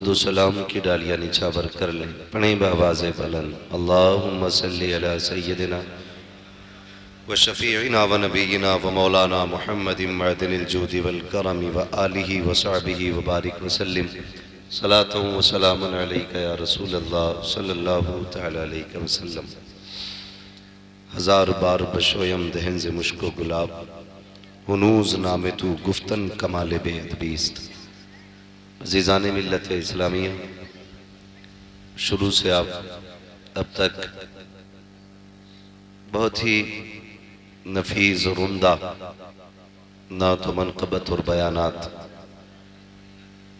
दो सलाम की डालियाँ निछावर कर लें, पढ़ें बावाज़ बुलंद अल्लाहुम्मा सल्ली अला सय्यदिना व शफ़ीइना व नबीना व मौलाना मुहम्मदिन मअदिनिल जूदि वल करमी व आलिहि व सहबिहि व बारिक व सल्लिम सलातु व सलामुन अलैका या रसूलल्लाह सल्लल्लाहु तआला अलैहि वसल्लम। हजार बार बशोयम दहन से मुश्को गुलाब हुनूज नामे तू गुफ्तन कमाले बेअदबीस्त। अज़ीज़ान मिल्लत इस्लामिया, शुरू से आप अब तक बहुत ही नफीस और उम्दा नात व मनक़बत और बयानात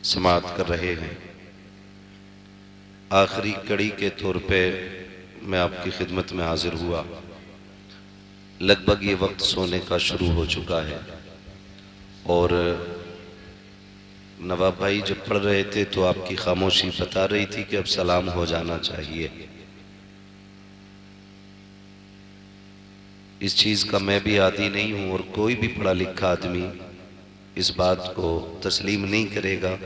समाअत कर रहे हैं। आखिरी कड़ी के तौर पे मैं आपकी खिदमत में हाजिर हुआ। लगभग ये वक्त सोने का शुरू हो चुका है और नवाब भाई जब पढ़ रहे थे तो आपकी खामोशी बता रही थी कि अब सलाम हो जाना चाहिए। इस चीज़ का मैं भी आदी नहीं हूँ और कोई भी पढ़ा लिखा आदमी इस बात को तस्लीम नहीं करेगा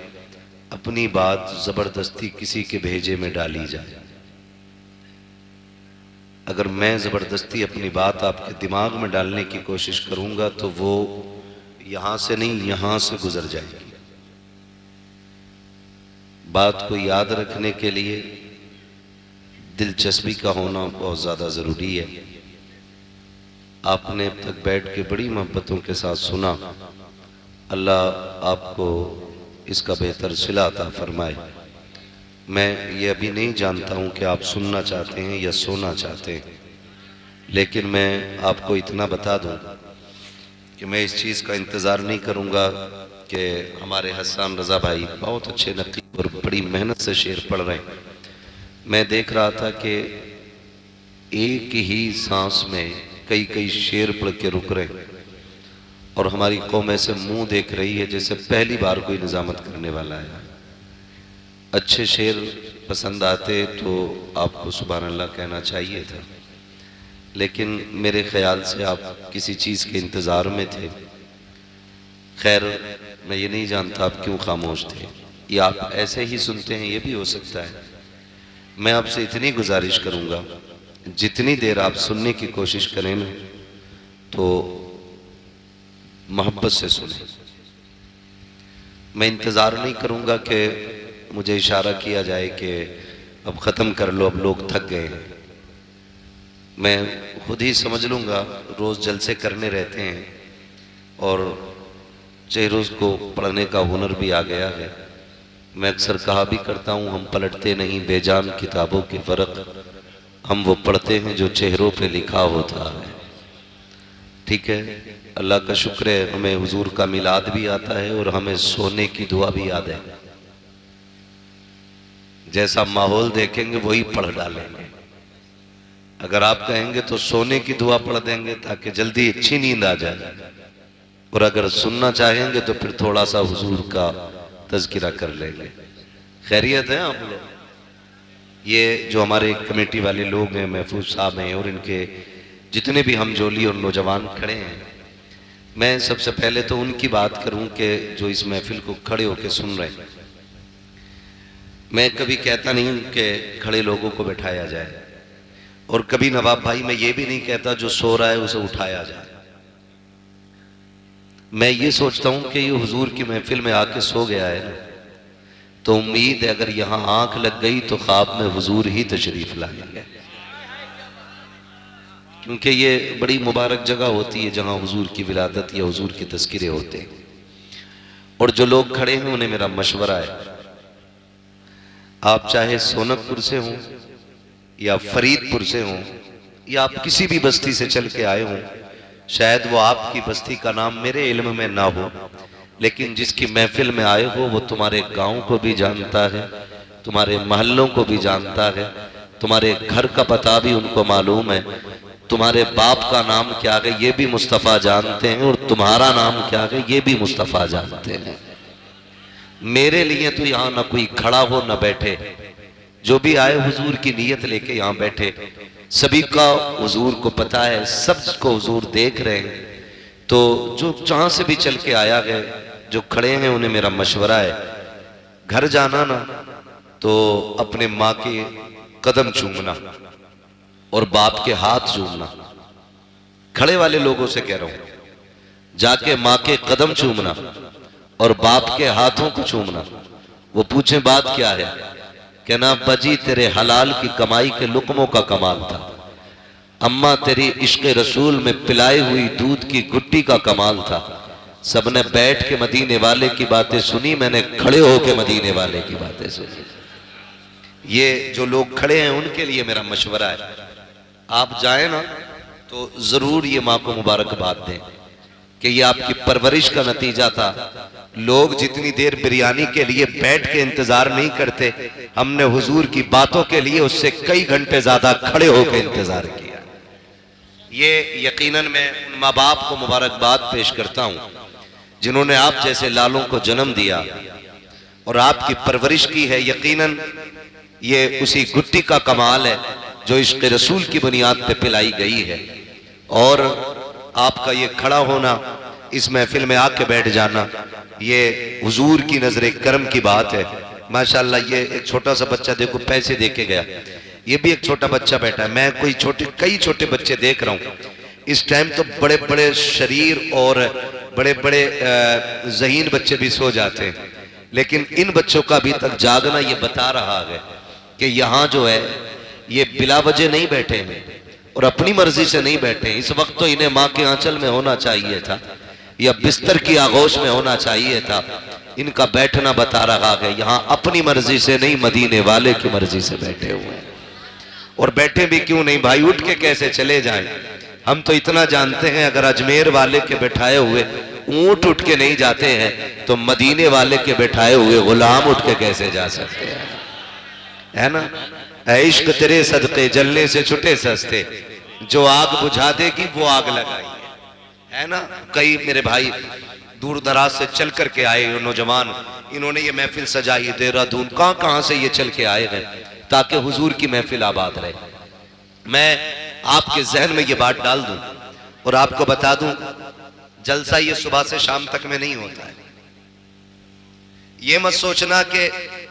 अपनी बात ज़बरदस्ती किसी के भेजे में डाली जाए। अगर मैं ज़बरदस्ती अपनी बात आपके दिमाग में डालने की कोशिश करूँगा तो वो यहाँ से नहीं यहाँ से गुजर जाएगी। बात को याद रखने के लिए दिलचस्पी का होना बहुत ज़्यादा ज़रूरी है। आपने अब तक बैठ के बड़ी मोहब्बतों के साथ सुना। अल्लाह आपको इसका बेहतर सिला अता फरमाए। मैं ये अभी नहीं जानता हूँ कि आप सुनना चाहते हैं या सोना चाहते हैं, लेकिन मैं आपको इतना बता दूँ कि मैं इस चीज़ का इंतज़ार नहीं करूँगा कि हमारे हसन रज़ा भाई बहुत अच्छे नकीब और बड़ी मेहनत से शेर पढ़ रहे हैं। मैं देख रहा था कि एक ही सांस में कई कई शेर पढ़ के रुक रहे हैं और हमारी कौम ऐसे मुंह देख रही है जैसे पहली बार कोई निज़ामत करने वाला है। अच्छे शेर पसंद आते तो आपको सुभान अल्लाह कहना चाहिए था, लेकिन मेरे ख्याल से आप किसी चीज़ के इंतज़ार में थे। खैर, मैं ये नहीं जानता आप क्यों खामोश थे, या आप ऐसे ही सुनते हैं, ये भी हो सकता है। मैं आपसे इतनी गुजारिश करूँगा, जितनी देर आप सुनने की कोशिश करें ना तो मोहब्बत से सुने। मैं इंतज़ार नहीं करूँगा कि मुझे इशारा किया जाए कि अब ख़त्म कर लो, अब लोग थक गए हैं। मैं खुद ही समझ लूँगा, रोज़ जलसे करने रहते हैं और चेहरों को पढ़ने का हुनर भी आ गया है। मैं अक्सर कहा भी करता हूँ, हम पलटते नहीं बेजान किताबों के फ़र्क, हम वो पढ़ते हैं जो चेहरों पे लिखा होता है। ठीक है, अल्लाह का शुक्र है हमें हुजूर का मिलाद भी आता है और हमें सोने की दुआ भी याद है। जैसा माहौल देखेंगे वही पढ़ डालेंगे। अगर आप कहेंगे तो सोने की दुआ पढ़ देंगे ताकि जल्दी अच्छी नींद आ जाए, और अगर सुनना चाहेंगे तो फिर थोड़ा सा हुजूर का तज़किरा कर लेंगे। खैरियत है आप लोग? ये जो हमारे कमेटी वाले लोग हैं, महफूज साहब हैं और इनके जितने भी हमजोली और नौजवान खड़े हैं, मैं सबसे पहले तो उनकी बात करूं कि जो इस महफिल को खड़े होकर सुन रहे हैं। मैं कभी कहता नहीं कि खड़े लोगों को बैठाया जाए, और कभी नवाब भाई मैं ये भी नहीं कहता जो सो रहा है उसे उठाया जाए। मैं ये सोचता हूं कि ये हुजूर की महफिल में आके सो गया है ना, तो उम्मीद है अगर यहां आंख लग गई तो ख्वाब में हुजूर ही तशरीफ लाएंगे, क्योंकि ये बड़ी मुबारक जगह होती है जहां हुजूर की विलादत या हुजूर के तज़किरे होते हैं। और जो लोग खड़े हैं उन्हें मेरा मशवरा है, आप चाहे सोनकपुर से हों या फरीदपुर से हों या आप किसी भी बस्ती से चल के आए हों, शायद वो आपकी बस्ती का नाम मेरे इल्म में ना हो, लेकिन जिसकी महफिल में आए हो वो तुम्हारे गांव को भी जानता है, तुम्हारे मोहल्लों को भी जानता है, तुम्हारे घर का पता भी उनको मालूम है, तुम्हारे बाप का नाम क्या है ये भी मुस्तफ़ा जानते हैं, और तुम्हारा नाम क्या है ये भी मुस्तफ़ा जानते हैं। मेरे लिए तो यहाँ ना कोई खड़ा हो ना बैठे, जो भी आए हुजूर की नीयत लेके यहाँ बैठे। सभी का हुजूर को पता है, सबको हुजूर देख रहे हैं। तो जो जहां से भी चल के आया है, जो खड़े हैं, उन्हें मेरा मशवरा है घर जाना ना तो अपने माँ के कदम चूमना और बाप के हाथ चूमना। खड़े वाले लोगों से कह रहा हूं, जाके माँ के कदम चूमना और बाप के हाथों को चूमना। वो पूछे बात क्या है, कहना बजी तेरे हलाल की कमाई के लुकमों का कमाल था, अम्मा तेरी इश्क रसूल में पिलाई हुई दूध की गुट्टी का कमाल था। सबने बैठ के मदीने वाले की बातें सुनी, मैंने खड़े होके मदीने वाले की बातें सुनी। ये जो लोग खड़े हैं उनके लिए मेरा मशवरा है, आप जाए ना तो जरूर ये माँ को मुबारकबाद दें कि ये आपकी परवरिश का नतीजा था। लोग जितनी देर बिरयानी के लिए बैठ के इंतजार नहीं करते, हमने हुजूर की बातों के लिए उससे कई घंटे ज्यादा खड़े होकर इंतजार किया। ये यकीनन मैं उन माँ बाप को मुबारकबाद पेश करता हूं जिन्होंने आप जैसे लालों को जन्म दिया और आपकी परवरिश की है। यकीनन ये उसी गुट्टी का कमाल है जो इश्क रसूल की बुनियाद पे पिलाई गई है। और आपका ये खड़ा होना, इस महफिल में आके बैठ जाना, ये हुजूर की नजर करम की बात है। माशाल्लाह, ये एक छोटा सा बच्चा देखो पैसे दे के गया, ये भी एक छोटा बच्चा बैठा है। मैं कई छोटे बच्चे देख रहा हूँ इस टाइम, तो बड़े बड़े शरीर और बड़े बड़े ज़हीन बच्चे भी सो जाते हैं, लेकिन इन बच्चों का अभी तक जागना ये बता रहा है कि यहाँ जो है ये बिला वजह नहीं बैठे हैं और अपनी मर्जी से नहीं बैठे हैं। इस वक्त तो इन्हें माँ के आंचल में होना चाहिए था या बिस्तर की आगोश में होना चाहिए था। इनका बैठना बता रहा है यहाँ अपनी मर्जी से नहीं, मदीने वाले की मर्जी से बैठे हुए हैं। और बैठे भी क्यों नहीं भाई, उठ के कैसे चले जाएं। हम तो इतना जानते हैं, अगर अजमेर वाले के बैठाए हुए ऊंट उठ के नहीं जाते हैं तो मदीने वाले के बैठाए हुए गुलाम उठ के कैसे जा सकते हैं, है ना। ऐ इश्क तेरे सदके जलने से छुटे सस्ते, जो आग बुझा देगी वो आग लगाई, है ना। कई मेरे भाई दूर दराज से चल करके आए नौजवान, इन्होंने ये महफिल सजाई, देहरादून कहां से ये चल के आए हैं ताकि हुजूर की महफिल आबाद रहे। मैं आपके जहन में ये बात डाल दूं और आपको बता दूं, जलसा ये सुबह से शाम तक में नहीं होता है। ये मत सोचना कि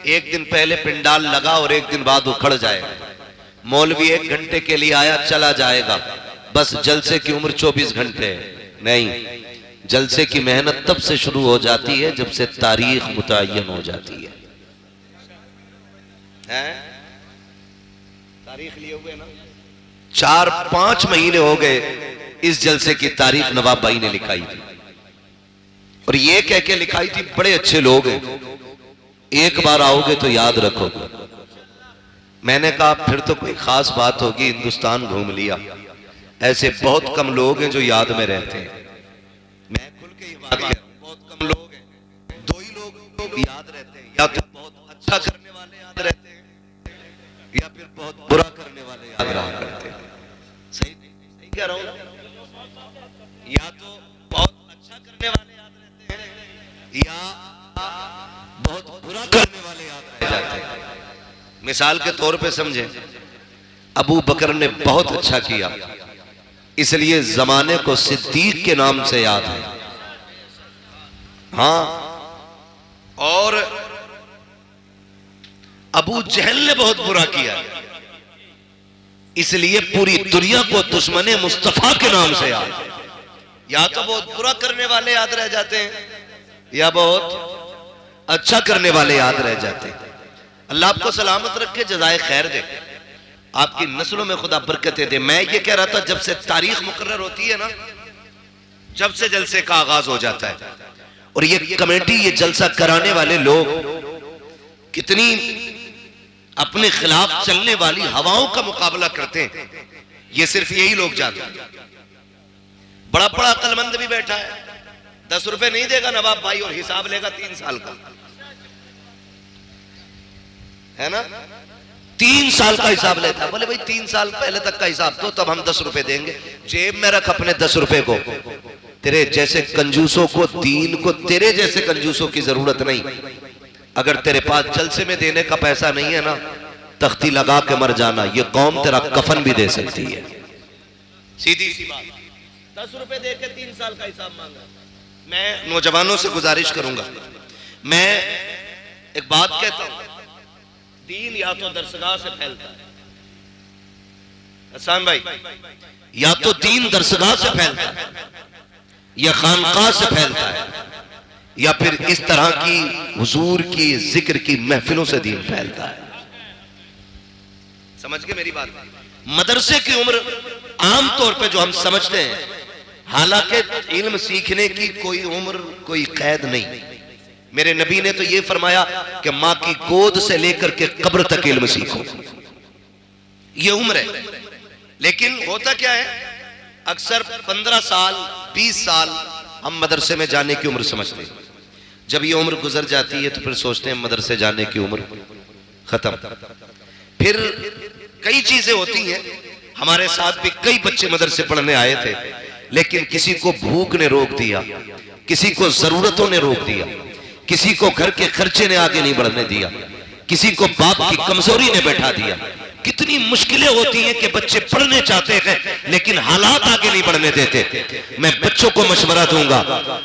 एक दिन पहले पिंडाल लगा और एक दिन बाद उखड़ जाएगा। मौलवी 1 घंटे के लिए आया चला जाएगा, बस जलसे की उम्र 24 घंटे है। नहीं, जलसे की मेहनत तब से शुरू हो जाती है जब से तारीख मुतय्यन हो जाती है। तारीख लिए हुए ना 4-5 महीने हो गए, इस जलसे की तारीख नवाब भाई ने लिखाई थी और ये कह के लिखाई थी बड़े अच्छे लोग हैं, एक बार आओगे तो याद रखोगे। मैंने कहा फिर तो कोई खास बात होगी, हिंदुस्तान घूम लिया, ऐसे बहुत कम लोग हैं जो याद में रहते हैं। मैं खुल के ये बात कह रहा हूं, बहुत कम लोग हैं, 2 ही लोग याद रहते हैं, या तो बहुत अच्छा करने वाले याद रहते हैं या फिर बहुत बुरा करने वाले याद रहा करते हैं। सही कह रहा हूं, या तो बहुत अच्छा करने वाले याद रहते हैं या बहुत बुरा करने वाले याद रह जाते हैं। मिसाल के तौर पे समझे, अबू बकर ने बहुत अच्छा किया, इसलिए जमाने को सिद्दीक के नाम से याद है। हाँ, और अबू जहल ने बहुत बुरा किया, इसलिए पूरी दुनिया को दुश्मने मुस्तफा के नाम से याद है। या तो बहुत बुरा करने वाले याद रह जाते हैं या बहुत अच्छा करने वाले याद रह जाते हैं। अल्लाह आपको सलामत रखे, जज़ाए खैर दे, आपकी नस्लों में खुदा बरकतें दे। मैं ये कह रहा था, जब से तारीख मुकर्रर होती है ना, जब से जलसे का आगाज हो जाता है, और ये कमेटी, ये जलसा कराने वाले लोग कितनी अपने खिलाफ चलने वाली हवाओं का मुकाबला करते हैं, ये सिर्फ यही लोग जानते हैं। बड़ा बड़ा अक्लमंद भी बैठा है, 10 रुपए नहीं देगा नवाब भाई और हिसाब लेगा 3 साल का, है ना। 3 साल का हिसाब लेता है। बोले भाई 3 साल पहले तक का हिसाब तो तब हम 10 रुपए देंगे, जेब में रख अपने 10 रुपए को। तेरे जैसे कंजूसों को, दीन को तेरे जैसे कंजूसों की जरूरत नहीं। अगर तेरे पास जलसे में देने का पैसा नहीं है ना, तख्ती लगा के मर जाना, ये कौम तेरा कफन भी दे सकती है। सीधी सी बात, 10 रुपए दे के 3 साल का हिसाब मांगा। मैं नौजवानों से गुजारिश करूंगा, मैं एक बात कहता हूं, दीन या तो दरसगाह से फैलता है, हसन भाई, या तो दीन दरसगाह से फैलता है, या खानकाह से फैलता है, या फिर इस तरह की हुजूर की जिक्र की महफिलों से दीन फैलता है। समझ गए मेरी बात? मदरसे की उम्र आमतौर पे जो हम समझते हैं, हालांकि इल्म सीखने की कोई उम्र, कोई कैद नहीं। मेरे नबी ने तो ये फरमाया कि मां की गोद से लेकर के कब्र तक इल्म सीखो, ये उम्र है। लेकिन होता क्या है, अक्सर 15 साल 20 साल हम मदरसे में जाने की उम्र समझते हैं। जब ये उम्र गुजर जाती है तो फिर सोचते हैं मदरसे जाने की उम्र खत्म। फिर कई चीजें होती हैं। हमारे साथ भी कई बच्चे मदरसे पढ़ने आए थे, लेकिन किसी को भूख ने रोक दिया, किसी को जरूरतों ने रोक दिया, किसी को घर के खर्चे ने आगे नहीं बढ़ने दिया, किसी को बाप की कमजोरी ने बैठा दिया। कितनी मुश्किलें होती हैं कि बच्चे पढ़ने चाहते हैं लेकिन हालात आगे नहीं बढ़ने देते। मैं बच्चों को मशवरा दूंगा,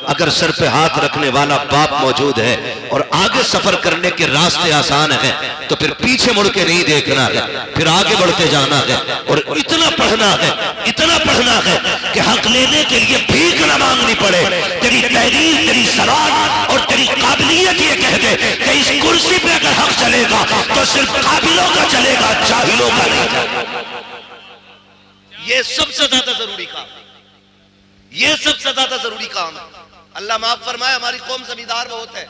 अगर सर पे हाथ रखने वाला बाप मौजूद है और आगे सफर करने के रास्ते आसान हैं तो फिर पीछे मुड़ के नहीं देखना है, फिर आगे बढ़ते जाना है। और इतना पढ़ना है, इतना पढ़ना है कि हक लेने के लिए भीख न मांगनी पड़े। तेरी तहरीर, तेरी सवाल और तेरी काबिलियत ये कह दे कि इस कुर्सी पे अगर हक चलेगा तो सिर्फ काबिलों का चलेगा, जाहिलों का नहीं। ये सबसे ज्यादा जरूरी काम, ये सबसे ज्यादा जरूरी काम। अल्लाह माफ फरमाए, हमारी कौम जमींदार बहुत है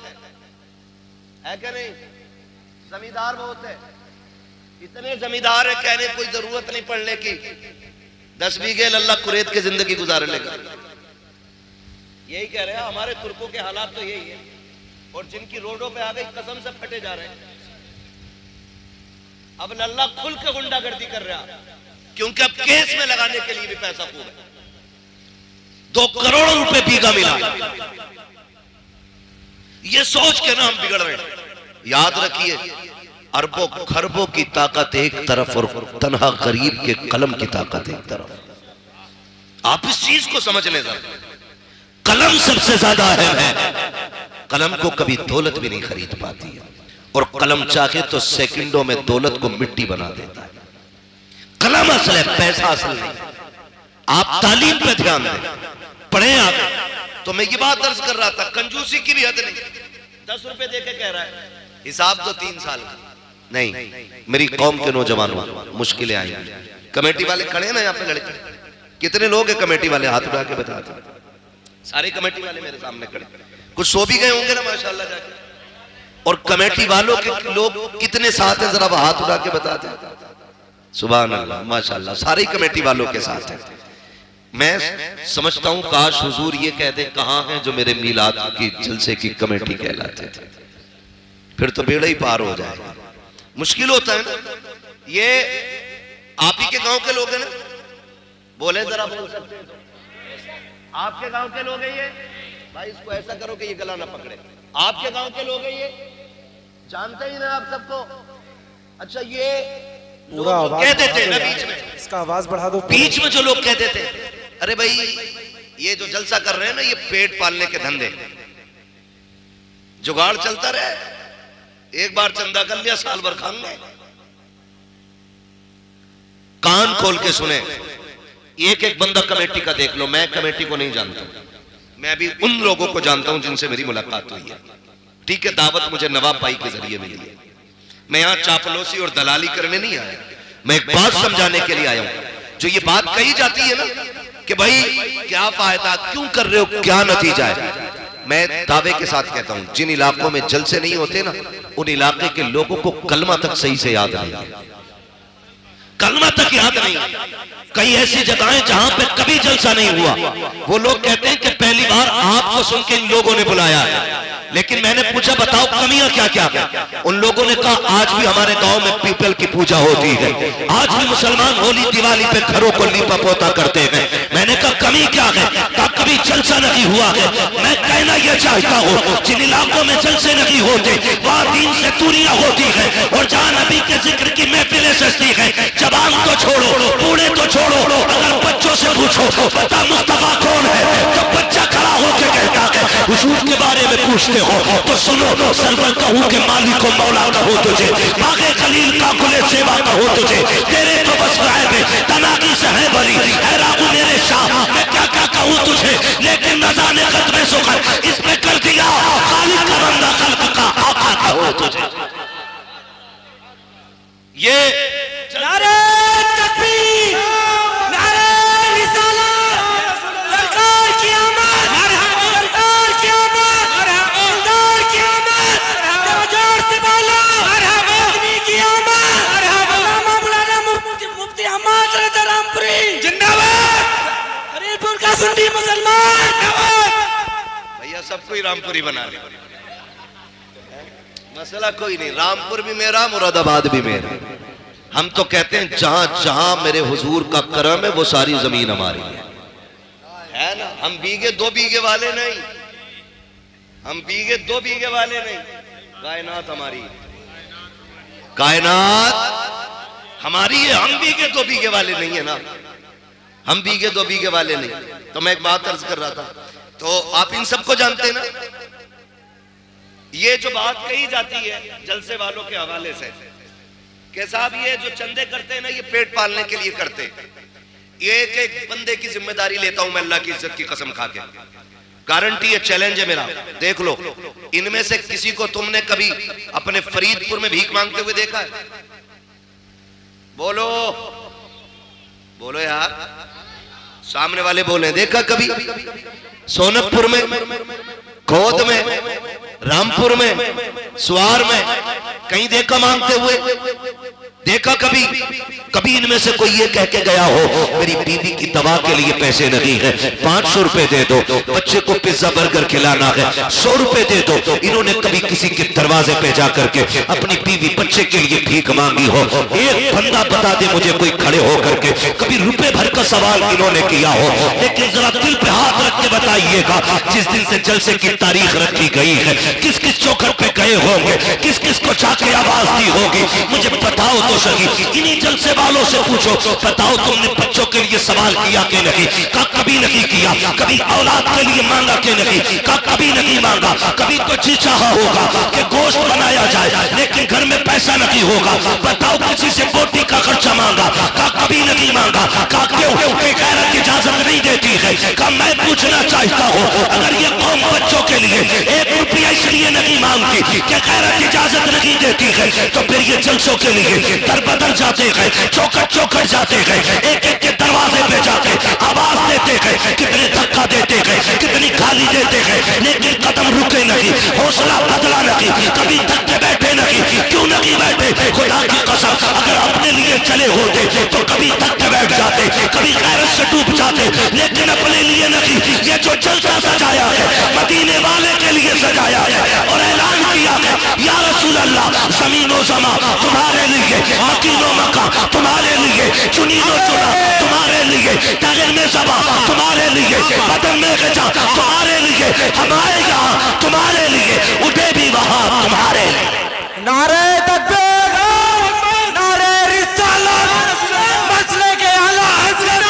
क्या नहीं? जमींदार बहुत है, इतने जमींदार है कहने कोई जरूरत नहीं पढ़ने की। 10 बीघे अल्लाह कुरेद के जिंदगी गुजार लेगा। यही कह रहे हैं, हमारे तुर्कों के हालात तो यही है। और जिनकी रोडों पे आ गई कसम से फटे जा रहे हैं। अब अल्लाह खुल के गुंडागर्दी कर रहा, क्योंकि अब केस में लगाने के लिए भी पैसा खूब है। 2 करोड़ रुपए बीघा मिला, ये सोच के ना हम बिगड़ रहे हैं। याद रखिए, अरबों खरबों की ताकत एक तरफ और तन्हा गरीब के कलम की ताकत एक तरफ। आप इस चीज को समझ लें, कलम सबसे ज्यादा अहम है। कलम को कभी दौलत भी नहीं खरीद पाती है, और कलम चाहे तो सेकंडों में दौलत को मिट्टी बना देता है। कलम असल है, पैसा असल नहीं। आप तालीम पे ध्यान दें, पढ़े आप। तो मैं ये बात दर्ज कर रहा था, कंजूसी की भी हद नहीं। 10 रुपए देके कह रहा है, हिसाब तो 3 साल का नहीं। मेरी कौम के नौजवानों, मुश्किलें आई। कमेटी वाले खड़े हैं ना यहाँ पे लड़के, कितने लोग हैं कमेटी वाले? हाथ उठा के बता दो। सारे कमेटी वाले मेरे सामने खड़े, कुछ सो भी गए होंगे ना माशाल्लाह जाके। और कमेटी वालों के लोग कितने साथ हैं, जरा हाथ उठा के बता दें। सुभान अल्लाह, माशाल्लाह, सारी कमेटी वालों के साथ हैं। मैं समझता हूं काश हुजूर ये कह दे, कहां हैं जो मेरे मीलाद की जलसे की कमेटी कहलाते थे, फिर तो बेड़ा ही पार हो जाएगा। मुश्किल होता है ना। ये आप ही के गांव के लोग हैं ना? बोले जरा, बोल सकते हैं तो? आपके गांव के लोग हैं ये? भाई इसको ऐसा करो कि ये गला ना पकड़े। आपके गांव के लोग हैं ये? जानते ही ना आप सबको। अच्छा, ये पूरा आवाज कहते थे ना बीच में, इसका आवाज बढ़ा दो। बीच में जो लोग कहते थे, अरे भाई ये जो जलसा कर रहे हैं ना, ये पेट पालने के धंधे, जुगाड़ चलता रहे, एक बार चंदा कर लिया साल भर खाएंगे। कान खोल के सुने, एक एक बंदा कमेटी का देख लो। मैं कमेटी को नहीं जानता, मैं भी उन लोगों को जानता हूं जिनसे मेरी मुलाकात हुई है। ठीक है, दावत मुझे नवाब भाई के जरिए मिली है। मैं यहां चापलूसी और दलाली करने नहीं आया, मैं एक बात समझाने के लिए आया हूं। जो ये बात कही जाती है ना कि भाई क्या फायदा, क्यों कर रहे हो, क्या नतीजा है, मैं दावे के साथ कहता हूं, जिन इलाकों में जलसे नहीं होते ना, उन इलाके के लोगों को कलमा तक सही से याद नहीं है। कलमा तक याद नहीं। कई ऐसी जगहें जहां पे कभी जलसा नहीं हुआ, वो लोग कहते हैं कि पहली बार आपको सुन के इन लोगों ने बुलाया है। लेकिन मैंने पूछा बताओ कमियां क्या क्या है? उन लोगों ने कहा आज भी हमारे गांव में पीपल की पूजा होती है, आज भी मुसलमान होली दिवाली पे घरों को लीपा पोता करते हैं। मैंने कहा कमी क्या है? कहा कभी कभी जलसा नहीं हुआ है। मैं कहना यह चाहता हूँ, जिन इलाकों में जलसे नहीं होते वहाँ दीन से दूरियां होती है, और जहाँ नबी के जिक्र की महफिलें सजती है, जवान तो छोड़ो, बूढ़े तो छोड़ो, अगर बच्चों से पूछो बता मुस्तफा कौन है, तो बच्चा खड़ा होकर कहता है हुजूर के बारे में पूछते हो तो सुनो, सरवर कहूँ के मालिक को मौला कहो तुझे, बागे खलील का कुले सेवा कहो तुझे, तेरे तो बस राय तनाकी से है बरी, है रागू मेरे शाह, मैं क्या क्या कहूँ तुझे, लेकिन रजा ने खत्म सुखर इसमें कर दिया, खालिक का बंदा खल्क का आका कहो तुझे। ये नारे तकबीर, नारे रिसालत, सरकार की आमद, सरकार की आमद, सरकार की आमद, जोर से बोलो आदमी की आमद, मौलाना मुफ्ती अहमद रजा रामपुरी जिंदाबाद, हरीपुर का सुन्नी मुसलमान भैया सबको ही रामपुरी बना ले, मसला कोई नहीं, रामपुर भी मेरा, मुरादाबाद भी मेरा। हम तो कहते हैं जहां जहां मेरे हुजूर का करम है वो सारी जमीन हमारी है ना। हम बीघे दो बीघे वाले नहीं, हम बीघे दो बीघे वाले नहीं, कायनात हमारी, कायनात हमारी है। हम बीघे दो बीघे वाले नहीं है ना, हम बीघे दो बीघे वाले नहीं। तो मैं एक बात अर्ज कर रहा था, तो आप इन सबको जानते हैं ना, ये जो बात कही जाती है जलसे वालों के हवाले से कि साहब ये जो चंदे करते हैं ना, ये पेट पालने के लिए करते हैं। ये एक एक बंदे की जिम्मेदारी लेता हूं मैं अल्लाह की इज्जत की कसम खा के, गारंटी है, चैलेंज है मेरा, देख लो इनमें से किसी को तुमने कभी अपने फरीदपुर में भीख मांगते हुए देखा है? बोलो बोलो यार, सामने वाले बोले, देखा कभी? सोनकपुर में, खोद में, रामपुर में, सुवार में कहीं देखा मांगते हुए? देखा कभी? कभी इनमें से कोई ये कह के गया हो मेरी बीवी की दवा के लिए पैसे नहीं है, 500 रुपए दे दो, बच्चे को पिज्जा बर्गर खिलाना है 100 रुपए दे दो? इन्होंने कभी किसी के दरवाजे पे जा करके अपनी बीवी बच्चे के लिए भीख मांगी हो? एक बंदा बता दे मुझे कोई खड़े होकर के कभी रुपए भर का सवाल इन्होंने किया हो? लेकिन जरा दिल पे हाथ रख के बताइएगा, जिस दिन से जलसे की तारीख रखी गई है, किस किस चौखट पे गए होंगे, किस किस को जाके आवाज दी होगी, मुझे बताओ तो सही। इन्हीं जलसे वालों से पूछो, बताओ तुमने बच्चों के लिए सवाल किया कि नहीं? का कभी नहीं किया। कभी औलाद के लिए मांगा कि नहीं? का कभी नहीं मांगा। कभी तो जी चाहा होगा कि गोश्त बनाया जाए, लेकिन घर में पैसा नहीं होगा, बताओ किसी से बोटी का खर्चा मांगा? का कभी नहीं मांगा। का क्यों? गैरत इजाजत नहीं देती है। का मैं पूछना चाहता हूँ, अगर ये कौम बच्चों के लिए 1 रुपया इसलिए नहीं मांगती कि गैरत इजाजत नहीं देती है, तो फिर ये जलसों के लिए दर बदर जाते हैं, चौकट चौकट जाते हैं, एक एक के दरवाजे पे जाते आवाज देते हैं, कितने धक्का देते हैं, कितनी गाली देते हैं, लेकिन कदम रुके नहीं, हौसला बदला नहीं, कभी धक्के बैठे नहीं। क्यों नहीं बैठे? खुदा की कसम, अगर अपने लिए चले होते तो कभी धक्के बैठ जाते, कभी गैरत से डूब जाते, लेकिन अपने लिए नहीं। ये जो जलसा सजाया है मदीने वाले के लिए सजाया है, और ऐलान किया है या रसूल अल्लाह, जमीनो जमा तुम्हारे लिए, मकीनो मका तुम्हारे लिए, चुनीनो चुना तुम्हारे लिए, तगन में सबा तुम्हारे लिए, बदन में गजा तुम्हारे लिए, हमारे यहाँ तुम्हारे लिए, उठे भी वहां तुम्हारे लिए। नारे तकबीर, नारे रिसालत, मसले के आला हज़रत,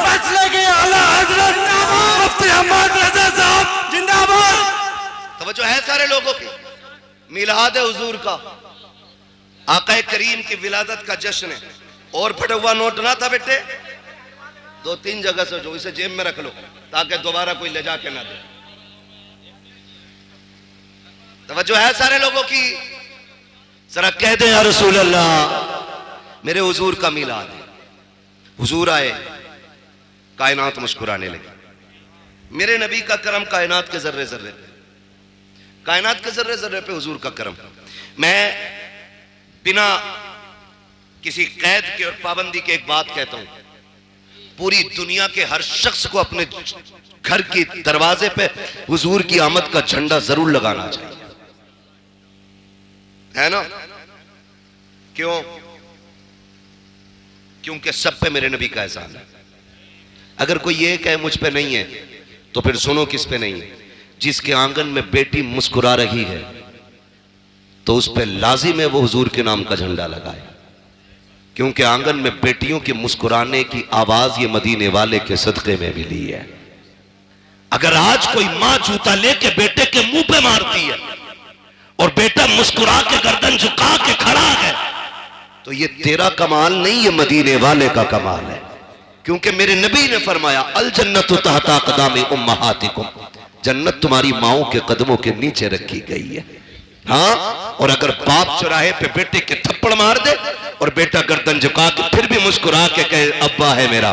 मसले के आला हज़रत मुफ्ती अहमद रजा साहब जिंदाबाद। तवज्जो है सारे लोगों की, मिलाद हुजूर का, आका करीम की विलादत का जश्न है। और फटा हुआ नोट ना था बेटे, 2-3 जगह से जो, इसे जेब में रख लो ताकि दोबारा कोई ले जाके ना दे। तवज्जो है सारे लोगों की, जरा कह दे या रसूल अल्लाह मेरे हुजूर का मिलाद है। हुजूर आए, कायनात मुस्कुराने लगी। मेरे नबी का करम कायनात के जर्रे जर्रे पे, कायनात के जर्रे जर्रे पे हुजूर का करम। मैं बिना किसी कैद के और पाबंदी के एक बात कहता हूं, पूरी दुनिया के हर शख्स को अपने घर के दरवाजे पे हुजूर की आमद का झंडा जरूर लगाना चाहिए, है ना? क्यों? क्योंकि सब पे मेरे नबी का एहसान है। अगर कोई ये कहे मुझ पे नहीं है तो फिर सुनो किस पे नहीं है। जिसके आंगन में बेटी मुस्कुरा रही है तो उस पे लाजिम है वो हुजूर के नाम का झंडा लगाए, क्योंकि आंगन में बेटियों के मुस्कुराने की आवाज ये मदीने वाले के सदके में मिली है। अगर आज कोई मां जूता लेके बेटे के मुंह पे मारती है और बेटा मुस्कुरा के गर्दन झुका के खड़ा है, तो ये तेरा कमाल नहीं, ये मदीने वाले का कमाल है। क्योंकि मेरे नबी ने फरमाया अल जन्नतु तहता क़दामी उम्महातिकुम, जन्नत तुम्हारी माओं के कदमों के नीचे रखी गई है। हाँ, और अगर बाप चौराहे पे बेटे के थप्पड़ मार दे और बेटा गर्दन झुका के फिर भी मुस्कुरा के कहे अब्बा है मेरा,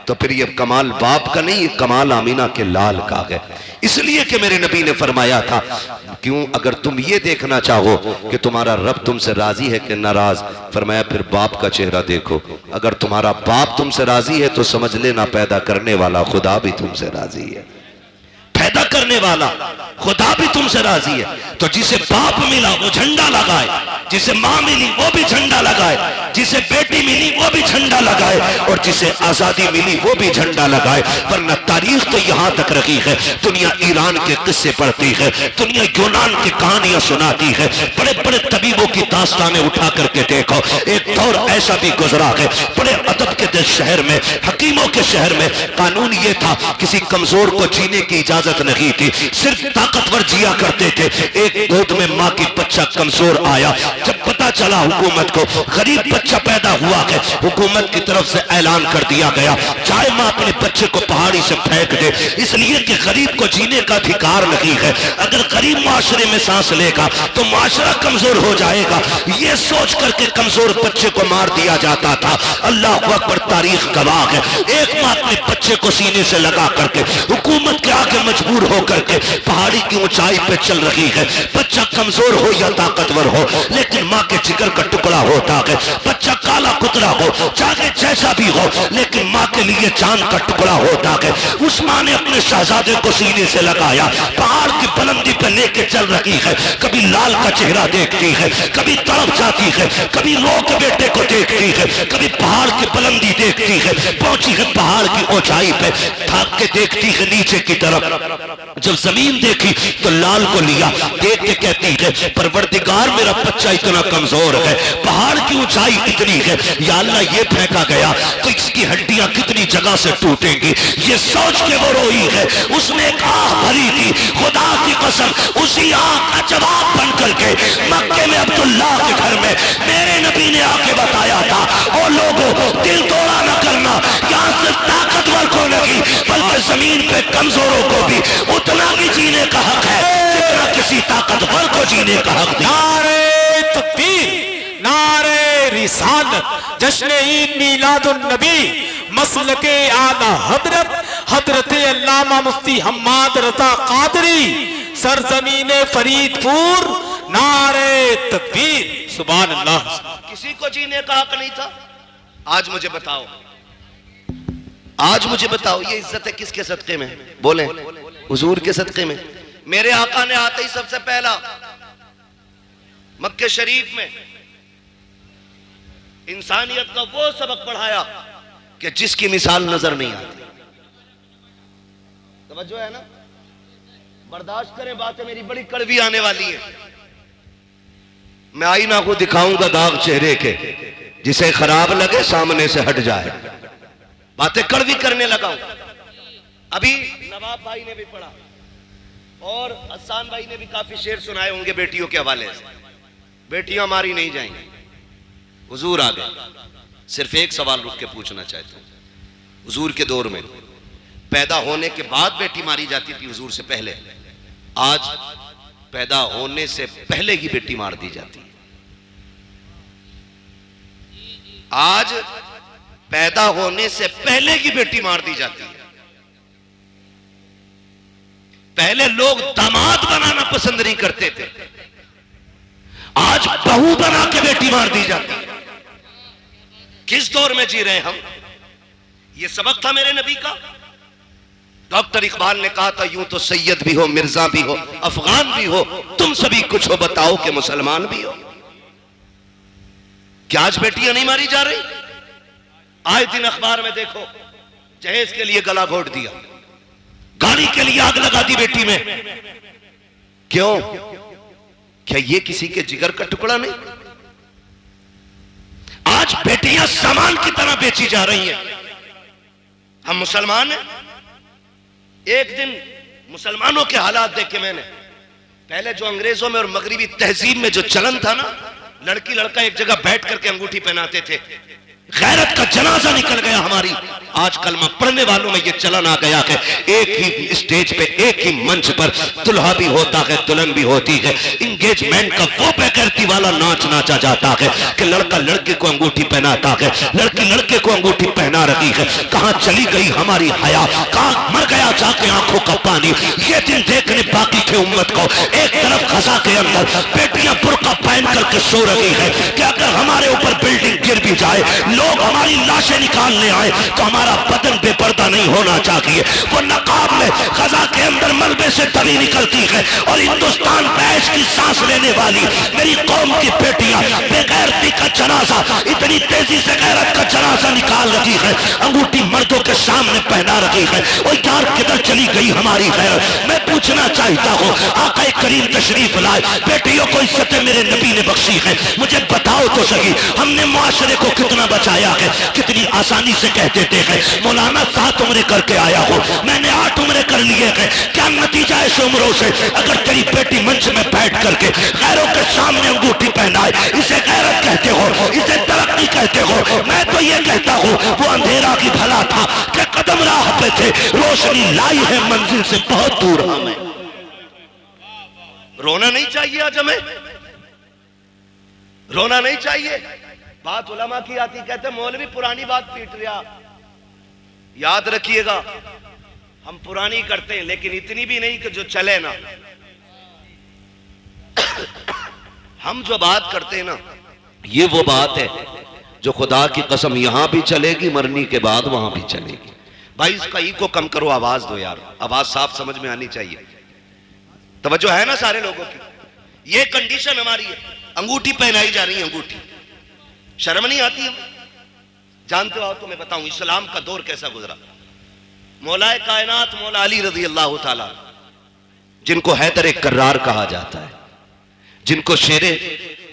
तो फिर ये कमाल बाप का नहीं, ये कमाल आमीना के लाल का है। इसलिए कि मेरे नबी ने फरमाया था, क्यों अगर तुम ये देखना चाहो कि तुम्हारा रब तुमसे राजी है कि नाराज, फरमाया फिर बाप का चेहरा देखो। अगर तुम्हारा बाप तुमसे राजी है तो समझ लेना पैदा करने वाला खुदा भी तुमसे राजी है, पैदा करने वाला खुदा भी तुमसे राजी है। तो जिसे बाप मिला वो झंडा लगाए, जिसे मां मिली वो भी झंडा लगाए, जिसे बेटी मिली वो भी झंडा लगाए, और जिसे आजादी मिली वो भी झंडा लगाए। वरना तारीख तो यहां तक रखी है, दुनिया ईरान के किस्से पढ़ती है, दुनिया यूनान की कहानियां सुनाती है, बड़े बड़े तबीबों की दास्तानें उठा करके देखो। एक दौर ऐसा भी गुजरा है, बड़े अदब के शहर में, हकीमों के शहर में कानून ये था, किसी कमजोर को जीने की इजाजत नहीं थी, सिर्फ ताकतवर जिया करते थे। एक गोद में मां की बच्चा कमजोर आया, जब पता चला हुकूमत को गरीब बच्चा पैदा हुआ है, हुकूमत की तरफ से ऐलान कर दिया गया चाहे मां अपने बच्चे को पहाड़ी से फेंक दे, इसलिए कि गरीब को जीने का अधिकार नहीं है। अगर गरीब माशरे में सांस लेगा तो माशरा कमजोर हो जाएगा, ये सोच करके कमजोर बच्चे को मार दिया जाता था। अल्लाह अकबर, तारीख गवाह है। एक मां अपने बच्चे को सीने से लगा करके हुकूमत के आगे मजबूर होकर के पहाड़ी की ऊंचाई पे चल रही है। बच्चा कमजोर हो या ताकतवर हो, लेकिन मां के जिगर का टुकड़ा होता है। बच्चा काला कुतरा हो, चाहे जैसा भी हो, लेकिन मां के लिए चांद का टुकड़ा होता है। उस मां ने अपने शहजादे को सीने से लगाया, पहाड़ की बुलंदी पे लेके चल रही है। कभी लाल का चेहरा देखती है, कभी तड़प जाती है, कभी रो के बेटे को देखती है, कभी पहाड़ की बुलंदी देखती है। पहुंची है पहाड़ की ऊंचाई पे, थाक के देखती है नीचे की तरफ। जब जमीन देखी तो लाल को लिया, देख के कहती है परवरदिगार मेरा बच्चा इतना कमजोर है, पहाड़ की ऊंचाई इतनी है, या अल्लाह ये फेंका गया तो इसकी हड्डियां कितनी जगह से टूटेंगी। ये सोच के वो रोई है, उसने एक आह भरी थी। खुदा की कसम, उसी आह का जवाब बन करके मक्के में अब्दुल्लाह के घर में मेरे नबी ने आके बताया था, ओ लोगों दिल तोड़ा न करना, यहाँ सिर्फ ताकतवर को नहीं बल्कि जमीन पे कमजोरों को भी उतना ही जीने का हक है जितना किसी ताकतवर को जीने का हक है। नारे तकबीर, नारे रिसालत, जश्न ईद मीलादुन नबी, मसलके आला हजरत हजरत अल्लामा मुफ्ती हम्माद रज़ा कादरी, सरजमीने फरीदपुर, नारे तकबीर, सुभान अल्लाह। किसी को जीने का हक नहीं था। आज मुझे बताओ, आज मुझे बताओ, ये इज्जत है किसके सदके में? बोले हुजूर के सदके में। मेरे आका ने आते ही सबसे पहला मक्के शरीफ में इंसानियत का वो सबक पढ़ाया कि जिसकी मिसाल नजर नहीं आती। तवज्जो है ना? बर्दाश्त करें, बातें मेरी बड़ी कड़वी आने वाली है। मैं आईना को दिखाऊंगा दाग चेहरे के, जिसे खराब लगे सामने से हट जाए। बातें कड़वी करने लगा हूं। अभी नवाब भाई ने भी पढ़ा और हसन भाई ने भी काफी शेर सुनाए होंगे बेटियों के हवाले से। बेटियां मारी नहीं जाएंगी। हुजूर आ गए। सिर्फ एक सवाल रुक के पूछना चाहता हूं। हुजूर के दौर में पैदा होने के बाद बेटी मारी जाती थी, हुजूर से पहले। आज पैदा होने से पहले ही बेटी मार दी जाती है। आज पैदा होने से पहले ही बेटी मार दी जाती है। पहले लोग दामाद बनाना पसंद नहीं करते थे, आज बहू बना के बेटी मार दी जाती है। किस दौर में जी रहे हम? यह सबक था मेरे नबी का। डॉक्टर इकबाल ने कहा था, यूं तो सैयद भी हो, मिर्जा भी हो, अफगान भी हो, तुम सभी कुछ हो, बताओ कि मुसलमान भी हो। क्या आज बेटियां नहीं मारी जा रही? आए दिन अखबार में देखो, जहेज के लिए गला घोट दिया, गाड़ी दाढ़ी के लिए आग लगा दी बेटी में। क्यों? क्या ये किसी के जिगर का टुकड़ा नहीं? आज बेटियां सामान की तरह बेची जा रही हैं। हम मुसलमान हैं। एक दिन मुसलमानों के हालात देखे मैंने। पहले जो अंग्रेजों में और मगरिबी तहजीब में जो चलन था ना, लड़की लड़का एक जगह बैठ करके अंगूठी पहनाते थे। गैरत का जनाजा निकल गया हमारी। आज कलमा पढ़ने वालों में यह चलन आ गया है, एक ही स्टेज पे, एक ही मंच पर दुल्हा भी होता है, दुल्हन भी होती है। इंगेजमेंट का वो बेगैरती वाला नाच नाचा जाता है कि लड़का लड़के को अंगूठी पहनाता है, लड़की लड़के को अंगूठी पहना रही है। कहां चली गई हमारी हया? कहां मर गया जाके आंखों का पानी? ये दिन देखने बाकी थे उम्मत को। एक तरफ खजा के अंदर बेटियां बुर्का पहन करके सो रही है कि अगर हमारे ऊपर बिल्डिंग गिर भी जाए, लोग हमारी लाशें निकालने आए तो हमारा बदन बेपर्दा नहीं होना चाहिए। वो नकाब में खजा के अंदर मलबे से तभी निकलती है और हिंदुस्तान बैश की सांस लेने वाली मेरी कौम की बेटियां बेगैरती का जनाजा, इतनी तेजी से गैरत का जनाजा निकाल रही है, अंगूठी मर्दों के सामने पहना रही है। और यार किधर चली गई हमारी गैरत? मैं पूछना चाहता हूँ, आका करीम तशरीफ लाए, बेटियों को इज्जत मेरे नबी ने बख्शी है। मुझे बताओ तो सही, हमने मुआशरे को कितना बचाया है? कितनी आसानी से कह देते हैं मौलाना 7 उम्रें करके आया हूं, मैंने 8 उम्रें कर लिए हैं। क्या नतीजा है इस उम्रों से? अगर तेरी बेटी मंच में बैठ करके गैरों के सामने अंगूठी पहनाए, इसे गैरत कहते हो, इसे तरक्की कहते हो? मैं तो ये कहता हूं वो अंधेरा की भला था कि कदम राह पे थे, रोशनी लाई है मंजिल से बहुत दूर हमें। रोना नहीं चाहिए आज हमें, रोना नहीं चाहिए। बात उलमा की आती, कहते मौलवी पुरानी बात पीट रहा। याद रखिएगा, हम पुरानी करते हैं लेकिन इतनी भी नहीं कि जो चले ना। हम जो बात करते हैं ना, ये वो बात है जो खुदा की कसम यहां भी चलेगी, मरने के बाद वहां भी चलेगी। भाई इसका ई को कम करो, आवाज दो यार, आवाज साफ समझ में आनी चाहिए। तवज्जो है ना सारे लोगों की? ये कंडीशन हमारी है, अंगूठी पहनाई जा रही है, अंगूठी। शर्म नहीं आती है? जानते हो तो मैं बताऊं इस्लाम का दौर कैसा गुजरा। मौलाए कायनात मौला अली रजी अल्लाह ताला, जिनको हैदर कर्रार कहा जाता है, जिनको शेरे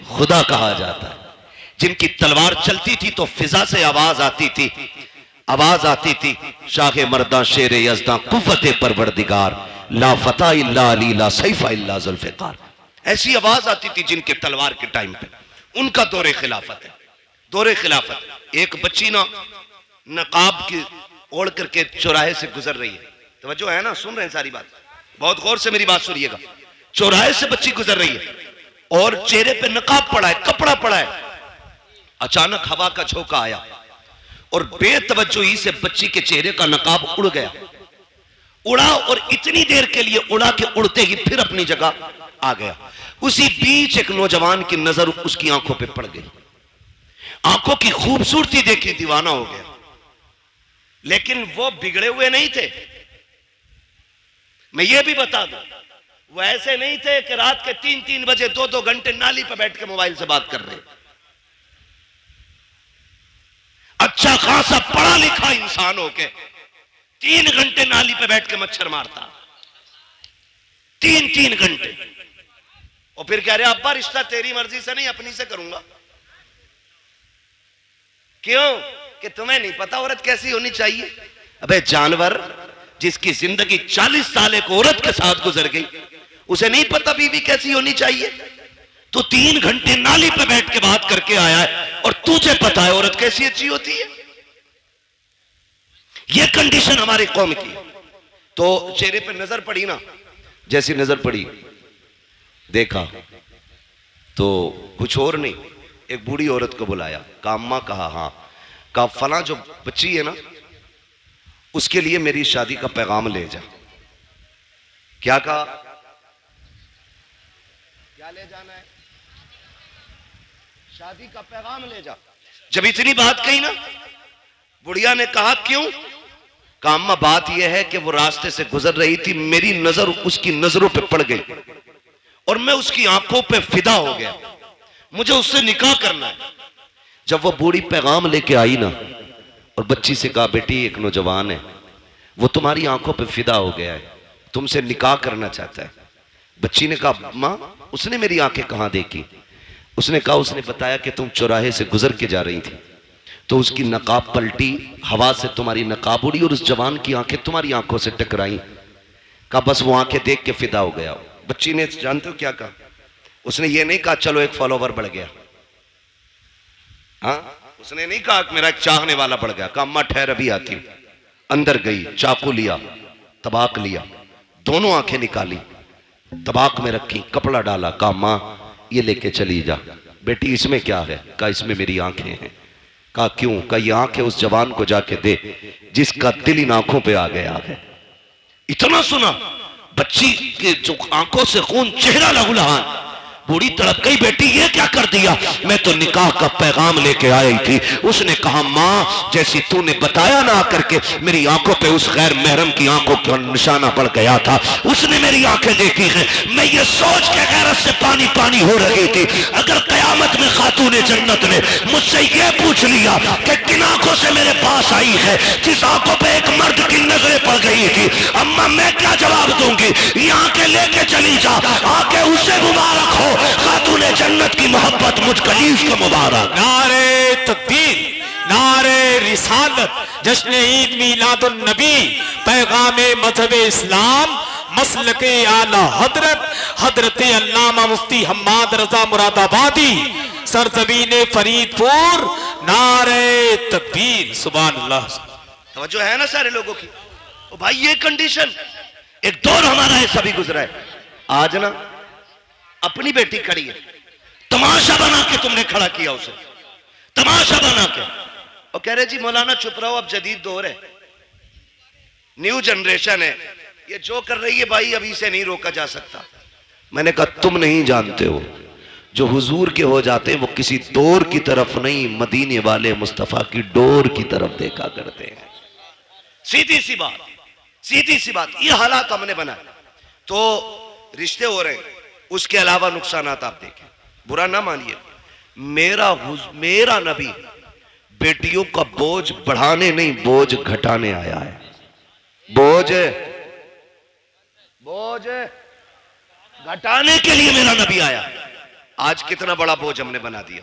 खुदा कहा जाता है, जिनकी तलवार चलती थी तो फिजा से आवाज आती थी, आवाज आती थी शाह मर्दा शेर यज़दा कुव्वत परवरदिगार ला फता इल्ला अली ला सैफा इल्ला जुल्फ़िकार। ऐसी आवाज आती थी जिनके तलवार के टाइम पे। उनका दौरे खिलाफत है, दौरे खिलाफत। एक बच्ची ना नकाब की ओढ़ करके चौराहे से गुजर रही है। तवज्जो है ना, सुन रहे हैं सारी बात? बहुत गौर से मेरी बात सुनिएगा। चौराहे से बच्ची गुजर रही है और चेहरे पे नकाब पड़ा है, कपड़ा पड़ा है। अचानक हवा का झोंका आया और बेतवज्जोही से बच्ची के चेहरे का नकाब उड़ गया। उड़ा और इतनी देर के लिए उड़ा के उड़ते ही फिर अपनी जगह आ गया। उसी बीच एक नौजवान की नजर उसकी आंखों पे पड़ गई। आंखों की खूबसूरती देखी दीवाना हो गया। लेकिन वो बिगड़े हुए नहीं थे। मैं ये भी बता दूं, वो ऐसे नहीं थे कि रात के 3-3 बजे 2-2 घंटे नाली पर बैठ के मोबाइल से बात कर रहे। अच्छा खासा पढ़ा लिखा इंसान हो के 3 घंटे नाली पे बैठ के मच्छर मारता, 3-3 घंटे। और फिर कह रहे अब्बा रिश्ता तेरी मर्जी से नहीं अपनी से करूंगा। क्यों? कि तुम्हें नहीं पता औरत कैसी होनी चाहिए। अबे जानवर, जिसकी जिंदगी 40 साल एक औरत के साथ गुजर गई, उसे नहीं पता बीवी कैसी होनी चाहिए? तो 3 घंटे नाली पे बैठ के बात करके आया है और तुझे पता है औरत कैसी अच्छी होती है। यह कंडीशन हमारी कौम की। तो चेहरे पे नजर पड़ी ना, जैसी नजर पड़ी देखा तो कुछ और नहीं, एक बूढ़ी औरत को बुलाया, कहा अम्मा, कहा हाँ, कहा फला जो बच्ची है ना उसके लिए मेरी शादी का पैगाम ले जा। क्या कहा? क्या ले जाना है? शादी का पैगाम ले जा। जब इतनी बात कही ना, बुढ़िया ने कहा क्यों? कहा अम्मा बात यह है कि वो रास्ते से गुजर रही थी, मेरी नजर उसकी नजरों पे पड़ गई और मैं उसकी आंखों पे फिदा हो गया, मुझे उससे निकाह करना है। जब वो बूढ़ी पैगाम लेके आई ना और बच्ची से कहा बेटी एक नौजवान है, वो तुम्हारी आंखों पे फिदा हो गया है, तुमसे निकाह करना चाहता है। बच्ची ने कहा माँ उसने मेरी आंखें कहाँ देखी? उसने कहा उसने बताया कि तुम चौराहे से गुजर के जा रही थी तो उसकी नकाब पलटी, हवा से तुम्हारी नकाब उड़ी और उस जवान की आंखें तुम्हारी आंखों से टकराई। कहा बस वो आंखें देख के फिदा हो गया। बच्ची ने जानते हो क्या कहा? उसने ये नहीं कहा चलो एक फॉलोवर बढ़ गया, हाँ उसने नहीं कहा कि मेरा एक चाहने वाला बढ़ गया। कहा अम्मा ठहर अभी आती हूं। अंदर गई, चाकू लिया, तबाक लिया, दोनों आंखें निकाली, तबाक में रखी, कपड़ा डाला। कहा माँ ये लेके चली जा। बेटी इसमें क्या है? कहा इसमें मेरी आंखें हैं। कहा क्यों? कहा ये आंखें उस जवान को जाके दे जिसका दिल इन आंखों पे आ गया है। इतना सुना, बच्ची के जो आंखों से खून, चेहरा लहूलुहान, बूढ़ी तड़प गई। बेटी ये क्या कर दिया? मैं तो निकाह का पैगाम लेके आई थी। उसने कहा माँ जैसी तूने बताया ना आकर के मेरी आंखों पे उस गैर महरम की आंखों का निशाना पड़ गया था, उसने मेरी आंखें देखी हैं। मैं ये सोच के गैरत से पानी पानी हो रही थी, अगर कयामत में खातूने जन्नत ने मुझसे ये पूछ लिया कि किन आंखों से मेरे पास आई है जिस आंखों पे एक मर्द की नजरें पड़ गई थी, अम्मा मैं क्या जवाब दूंगी? ये आंखें लेके चली जा, आके उसे मुबारक हो, खातूने जन्नत की मोहब्बत मुझ कलीस को मुबारक। नारे तकबीर, नारे रिसालत, जश्न ईद मीलादुन नबी, पैगाम मजहब इस्लाम, मसलके आला हजरत हजरत अल्लामा मुफ्ती हम्माद रजा मुरादाबादी, सरजमीन फरीदपुर। नारे तकबीर, सुभान अल्लाह। तवज्जो है ना सारे लोगों की? ओ भाई ये कंडीशन, एक दौर हमारा है सभी गुजरा है। आज ना अपनी बेटी खड़ी है, तमाशा बना के तुमने खड़ा किया उसे, तमाशा बना के, और कह रहे जी मौलाना चुप रहो अब जदीद दौर है, न्यू जनरेशन है, ये जो कर रही है भाई अभी से नहीं रोका जा सकता। मैंने कहा तुम नहीं जानते हो, जो हुजूर के हो जाते हैं वो किसी दौर की तरफ नहीं, मदीने वाले मुस्तफा की डोर की तरफ देखा करते हैं। सीधी सी बात, सीधी सी बात। ये हालात हमने बनाए तो रिश्ते हो रहे हैं, उसके अलावा नुकसानात आप देखें, बुरा ना मानिए। मेरा नबी बेटियों का बोझ बढ़ाने नहीं बोझ घटाने आया है। बोझ घटाने के लिए मेरा नबी आया। आज कितना बड़ा बोझ हमने बना दिया।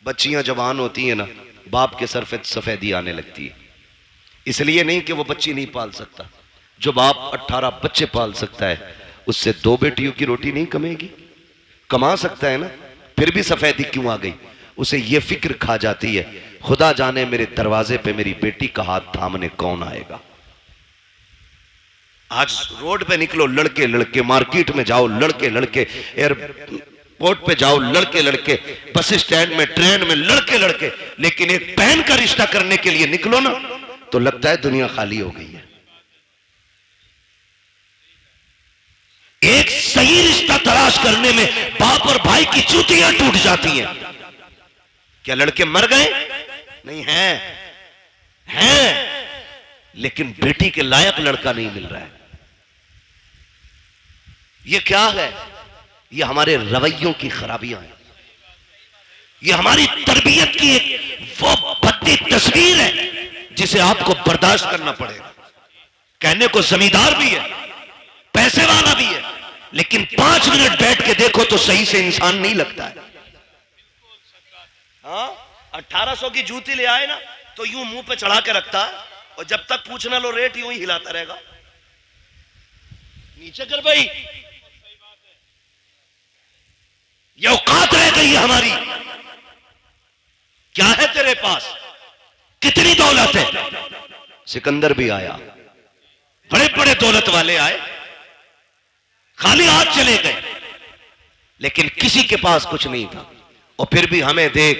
बच्चियां जवान होती हैं ना, बाप के सर पे सफेदी आने लगती है, इसलिए नहीं कि वो बच्ची नहीं पाल सकता। जो बाप 18 बच्चे पाल सकता है उससे 2 बेटियों की रोटी नहीं कमेगी? कमा सकता है ना, फिर भी सफेदी क्यों आ गई? उसे ये फिक्र खा जाती है खुदा जाने मेरे दरवाजे पे मेरी बेटी का हाथ थामने कौन आएगा। आज रोड पे निकलो लड़के लड़के, मार्केट में जाओ लड़के लड़के, एयरपोर्ट पे जाओ लड़के लड़के, बस स्टैंड में, ट्रेन में लड़के लड़के, लेकिन एक बहन का रिश्ता करने के लिए निकलो ना तो लगता है दुनिया खाली हो गई है। एक सही रिश्ता तलाश करने में बाप और भाई की चूतियां टूट जाती हैं। क्या लड़के मर गए? नहीं हैं, लेकिन बेटी के लायक लड़का नहीं मिल रहा है। ये क्या है? ये हमारे रवैयों की खराबियां हैं, ये हमारी तरबियत की एक वो भद्दी तस्वीर है जिसे आपको बर्दाश्त करना पड़ेगा। कहने को जमींदार भी है, पैसे वाला भी है, लेकिन 5 मिनट बैठ के देखो तो सही से इंसान नहीं लगता है। हाँ 1800 की जूती ले आए ना तो यूं मुंह पे चढ़ा के रखता है, और जब तक पूछना लो रेट यूं ही हिलाता रहेगा। नीचे कर भाई, ये औकात रह गई है हमारी। क्या है तेरे पास? कितनी दौलत है? सिकंदर भी आया, बड़े बड़े दौलत वाले आए, खाली हाथ चले गए, लेकिन किसी के पास कुछ नहीं था। और फिर भी हमें देख,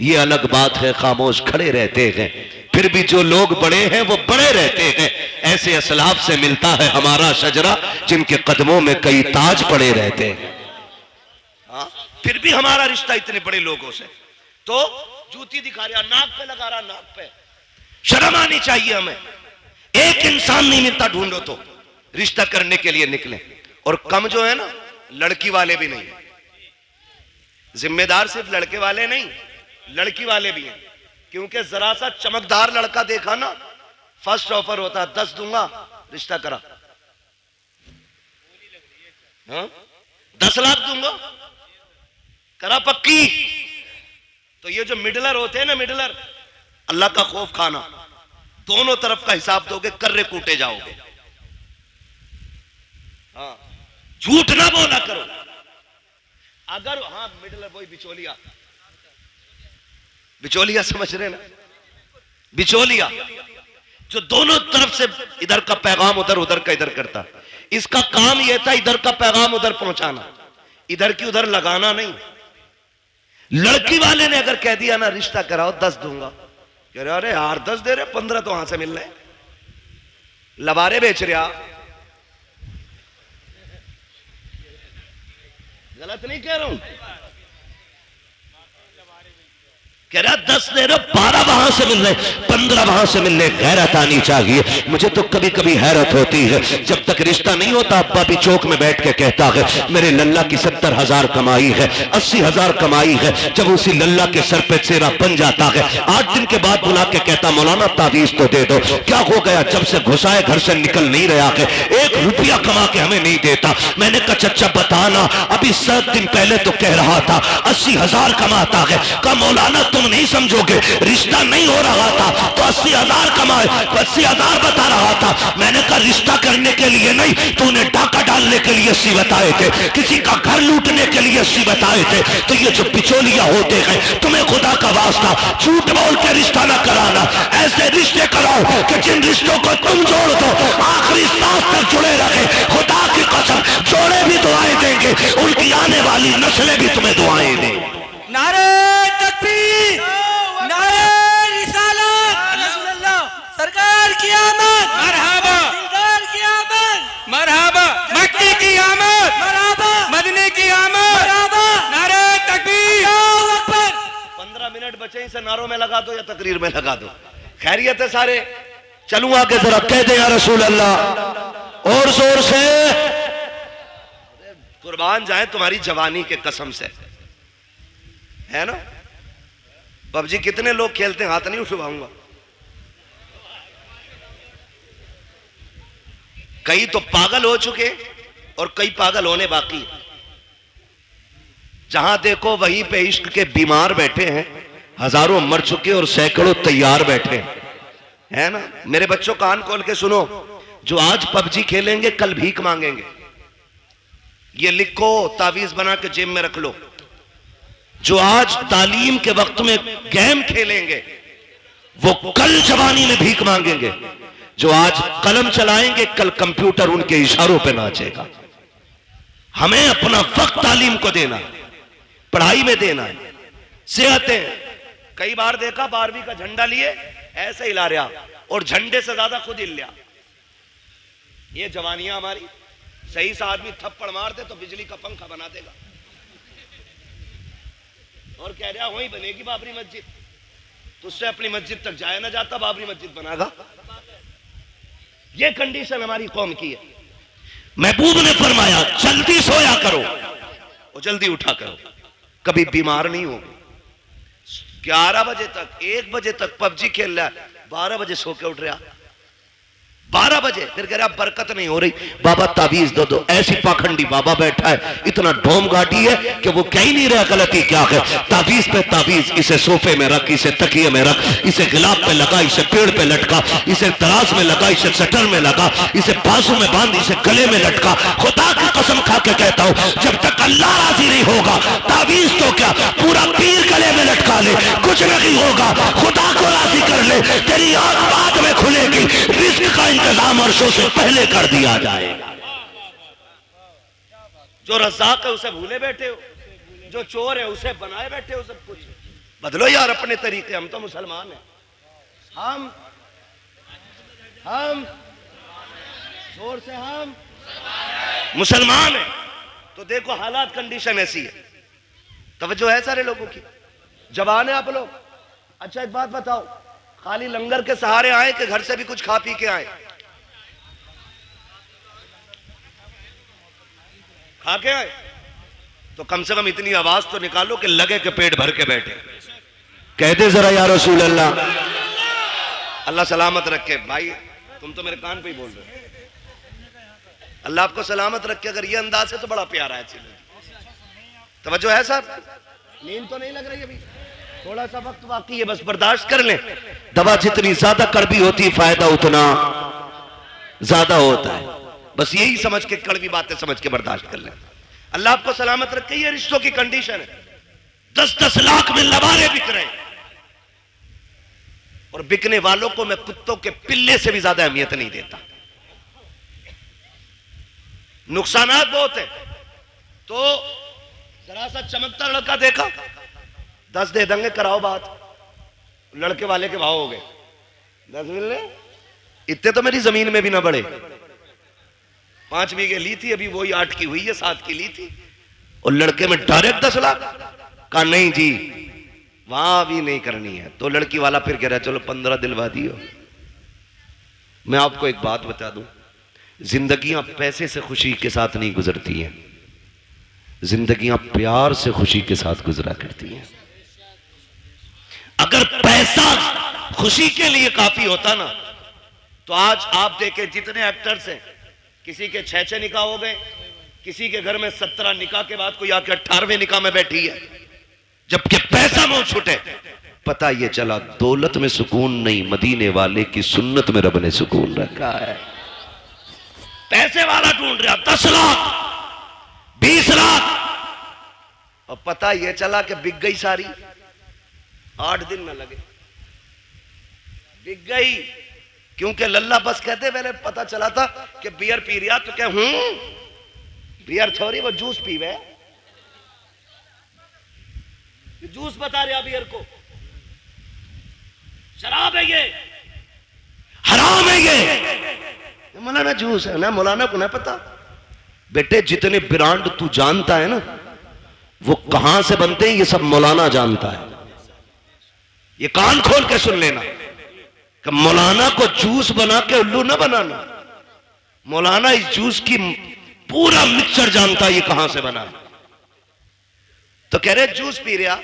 ये अलग बात है खामोश खड़े रहते हैं, फिर भी जो लोग बड़े हैं वो बड़े रहते हैं। ऐसे असलाफ से मिलता है हमारा शजरा जिनके कदमों में कई ताज पड़े रहते हैं। फिर भी हमारा रिश्ता इतने बड़े लोगों से। तो जूती दिखा रहा, नाक पे लगा रहा, नाक पे। शर्म आनी चाहिए हमें। एक इंसान नहीं मिलता, ढूंढो तो रिश्ता करने के लिए निकले। और कम जो है ना, लड़की वाले भी नहीं, जिम्मेदार सिर्फ लड़के वाले नहीं, लड़की वाले भी हैं। क्योंकि जरा सा चमकदार लड़का देखा ना, फर्स्ट ऑफर होता 10 दूंगा, रिश्ता करा। हाँ? 10 लाख दूंगा, करा पक्की। तो ये जो मिडलर होते हैं ना, मिडलर, अल्लाह का खौफ खाना, दोनों तरफ का हिसाब दोगे, कर्रे कूटे जाओगे। हाँ, झूठ ना बोला करो। अगर हाँ मिडलर वही बिचौलिया, बिचौलिया समझ रहे ना, बिचौलिया जो दोनों तरफ से इधर का पैगाम उधर, उधर का इधर करता। इसका काम यह था इधर का पैगाम उधर पहुंचाना, इधर की उधर लगाना नहीं। लड़की वाले ने अगर कह दिया ना रिश्ता कराओ 10 दूंगा, कह रहे अरे यार 10 दे रहे, 15 तो वहां से मिल रहे, लबारे बेच रहा। गलत नहीं कह रहा हूं, कह रहा 10 दे रहे, 12 वहां से मिल रहे, 15 वहां से मिल रहे। गैरत आनी चाहिए। मुझे तो कभी कभी हैरत होती है, जब तक रिश्ता नहीं होता अब्बा भी चौक में बैठ के कहता है मेरे लल्ला की 70,000 कमाई है, 80,000 कमाई है। जब उसी लल्ला के सर पे चेहरा बन जाता है, 8 दिन के बाद बुला के कहता मौलाना तावीज तो दे दो। क्या हो गया? जब से घुसाए घर से निकल नहीं रहा है, 1 रुपया कमा के हमें नहीं देता। मैंने कहा चच्चा बताना, अभी 7 दिन पहले तो कह रहा था 80,000 कमाता है। कहा मौलाना तुम नहीं समझोगे, रिश्ता नहीं हो रहा था तो 80,000 कमाए, 80,000 बता रहा था। मैंने कहा रिश्ता करने के लिए नहीं, तूने डाका डालने के लिए 80 बताए थे, किसी का घर लूटने के लिए 80 बताए थे। तो ये जो बिचौलिया होते हैं, तुम्हें खुदा का वास्ता झूठ बोल के रिश्ता ना कराना, ऐसे रिश्ते कराओ कि जिन रिश्तों को तुम जोड़ दो आखिरी सांस तक जुड़े रहे। खुदा की कसम जोड़े भी दुआएं देंगे, उनकी आने वाली नस्लें भी तुम्हें दुआएं देंगी। नारे तकबीर, नारे रिसालत, सरकार की आमद, मरहबा, सरकार की आमद, मरहबा, मक्की की आमद, मरहबा, मदीने की आमद, मरहबा, नारे तकबीर। अल्लाहू अकबर। 15 मिनट बचे, इसे नारों में लगा दो या तकरीर में लगा दो। खैरियत है सारे? चलूं आगे, जरा कह दे या रसूल अल्लाह और जोर से। कुर्बान जाए तुम्हारी जवानी के कसम से, है ना? पबजी कितने लोग खेलते हैं? हाथ नहीं उठवाऊंगा। कई तो पागल हो चुके और कई पागल होने बाकी। जहां देखो वहीं पे इश्क के बीमार बैठे हैं, हजारों मर चुके और सैकड़ों तैयार बैठे हैं, है ना? मेरे बच्चों कान खोल के सुनो, जो आज पबजी खेलेंगे कल भीख मांगेंगे। ये लिखो, तावीज बना के जेब में रख लो। जो आज तालीम के वक्त में गेम खेलेंगे वो कल जवानी में भीख मांगेंगे। जो आज कलम चलाएंगे कल कंप्यूटर उनके इशारों पे नाचेगा। हमें अपना वक्त तालीम को देना, पढ़ाई में देना है। सेहतें, कई बार देखा 12वीं का झंडा लिए ऐसे हिला रहा और झंडे से ज्यादा खुद हिल लिया। ये जवानियां हमारी। सही सा आदमी थप्पड़ मार दे तो बिजली का पंखा बना देगा और कह रहा वहीं बनेगी बाबरी मस्जिद। तुझसे अपनी मस्जिद तक जाया ना जाता, बाबरी मस्जिद बनागा। ये कंडीशन हमारी कौम की है। महबूब ने फरमाया जल्दी सोया करो और जल्दी उठा करो, कभी बीमार नहीं होगे। 11 बजे तक, 1 बजे तक पबजी खेल रहा है, 12 बजे सो के उठ रहा, 12 बजे फिर कह रहा बरकत नहीं हो रही, बाबा तावीज दो दो। ऐसी पाखंडी बाबा बैठा है, इतना ढोम गाटी है कि वो कह ही नहीं रहा गलती क्या है। तावीज पे तावीज, इसे सोफे में रख, इसे तकिए में रख, इसे गिलाब पे लगा, इसे पेड़ पे लटका, इसे तराज में लगा, इसे शटर में लगा, इसे बाजू में बांध, इसे गले में लटका। खुदा की कसम खा के कहता हूं, जब तक अल्लाह राजी नहीं होगा तावीज तो क्या पूरा पीर गले में लटका ले, कुछ नहीं होगा। खुदा को राजी कर ले, तेरी आंख बाद में खुलेगी। रिस्क का इंतजाम अर्शों से पहले कर दिया जाएगा। जो रज़ाक है उसे भूले बैठे हो, जो चोर है उसे बनाए बैठे हो। सब कुछ बदलो यार अपने तरीके। हम तो मुसलमान हैं, हम जोर से हम मुसलमान हैं। तो देखो हालात, कंडीशन ऐसी है। तवज्जो है सारे लोगों की? जवान है आप लोग? अच्छा एक बात बताओ, खाली लंगर के सहारे आए कि घर से भी कुछ खा पी के आए? खा के आए तो कम से कम इतनी आवाज तो निकालो कि लगे कि पेट भर के बैठे। कह दे जरा या रसूल अल्लाह। अल्लाह सलामत रखे। भाई तुम तो मेरे कान पे ही बोल रहे हो। अल्लाह आपको सलामत रखे। अगर ये अंदाज है तो बड़ा प्यारा है। तवज्जो है साहब? नींद तो नहीं लग रही अभी? थोड़ा सा वक्त बाकी है, बस बर्दाश्त कर लें। दवा जितनी ज्यादा कड़वी होती है फायदा उतना ज्यादा होता है। बस यही समझ के, कड़वी बातें समझ के बर्दाश्त कर लें। अल्लाह आपको सलामत रखे। ये रिश्तों की कंडीशन है। 10-10 लाख में लबारे बिक रहे हैं और बिकने वालों को मैं कुत्तों के पिल्ले से भी ज्यादा अहमियत नहीं देता। नुकसानात बहुत है। तो जरा सा चमकता लड़का देखा, 10 दे देंगे, कराओ बात। लड़के वाले के भाव हो गए 10 मिलने। इतने तो मेरी जमीन में भी ना बढ़े। 5 बीघे ली थी, अभी वही 8 की हुई है, 7 की ली थी। और लड़के में डायरेक्ट 10 लाख का। नहीं जी, वहां भी नहीं करनी है। तो लड़की वाला फिर कह रहा है चलो 15 दिलवा दियो। मैं आपको एक बात बता दूं, जिंदगियां पैसे से खुशी के साथ नहीं गुजरती हैं, जिंदगियां प्यार से खुशी के साथ गुजरा करती हैं। अगर पैसा खुशी के लिए काफी होता ना, तो आज आप देखें जितने एक्टर्स हैं, किसी के 6 निकाह हो गए, किसी के घर में 17 निकाह के बाद कोई आके 18वें निकाह में बैठी है, जबकि पैसा मुंह छूटे। पता ये चला दौलत में सुकून नहीं, मदीने वाले की सुन्नत में रब ने सुकून रखा है। पैसे वाला ढूंढ रहा 10 लाख 20 लाख, और पता ये चला कि बिक गई सारी। 8 दिन न लगे, बिक गई। क्योंकि लल्ला बस कहते, पहले पता चला था कि बियर पी रहा, तो क्या बियर थोड़ी, वो जूस पीवे। जूस बता रहा बियर को, शराब है ये, हराम है ये। मौलाना जूस है ना, मौलाना को ना पता। बेटे जितने ब्रांड तू जानता है ना, वो कहां से बनते हैं ये सब मौलाना जानता है। ये कान खोल के सुन लेना कि मौलाना को जूस बना के उल्लू ना बनाना। मौलाना इस जूस की पूरा मिक्सचर जानता है, ये कहां से बना है। तो कह रहे जूस पी रहा,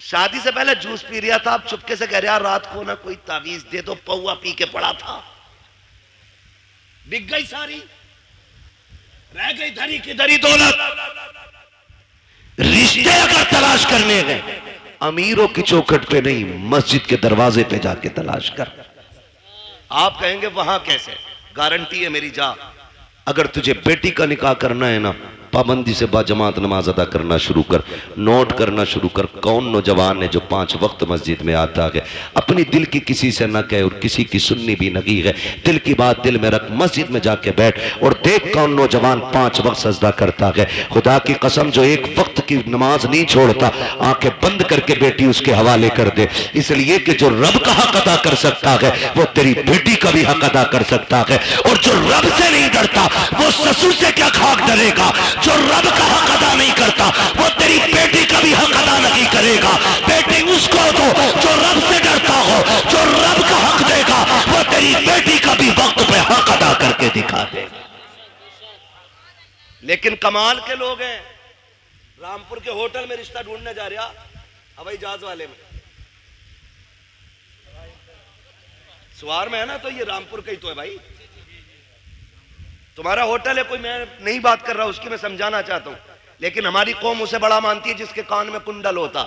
शादी से पहले जूस पी रहा था, अब चुपके से कह रहा रात को ना कोई तावीज दे दो, पौवा पी के पड़ा था। बिक गई सारी, रह गई धरी की धरी दौलत। रिश्ते अगर तलाश करने गए, अमीरों की चौखट पे नहीं, मस्जिद के दरवाजे पे जाके तलाश कर। आप कहेंगे वहां कैसे? गारंटी है मेरी, जा। अगर तुझे बेटी का निकाह करना है ना, पाबंदी से बाजमात नमाज अदा करना शुरू कर, नोट करना शुरू कर। कौन नौजवान है जो 5 वक्त मस्जिद में आता है? अपनी दिल की किसी से ना कहे और किसी की सुननी भी नहीं है। दिल की बात दिल में रख, मस्जिद में जाके बैठ और देख कौन नौजवान 5 वक्त सजदा करता है। खुदा की कसम, जो 1 वक्त की नमाज नहीं छोड़ता, आंखें बंद करके बेटी उसके हवाले कर दे। इसलिए कि जो रब का हक अदा कर सकता है, वो तेरी बेटी का भी हक अदा कर सकता है। और जो रब से नहीं डरता, वो ससुर से क्या खाक डरेगा। जो रब का हक अदा नहीं करता, वो तेरी बेटी का भी हक अदा नहीं करेगा। बेटी उसको दो जो रब से डरता हो, जो रब का हक देगा, वो तेरी बेटी का भी वक्त पे हक अदा करके दिखा देगा। लेकिन कमाल के लोग हैं, रामपुर के होटल में रिश्ता ढूंढने जा रहा, हवाई जहाज वाले में, सवार में है ना, तो ये रामपुर का ही तो है भाई। तुम्हारा होटल है कोई, मैं नहीं बात कर रहा उसकी, मैं समझाना चाहता हूं। लेकिन हमारी कौम उसे बड़ा मानती है जिसके कान में कुंडल होता।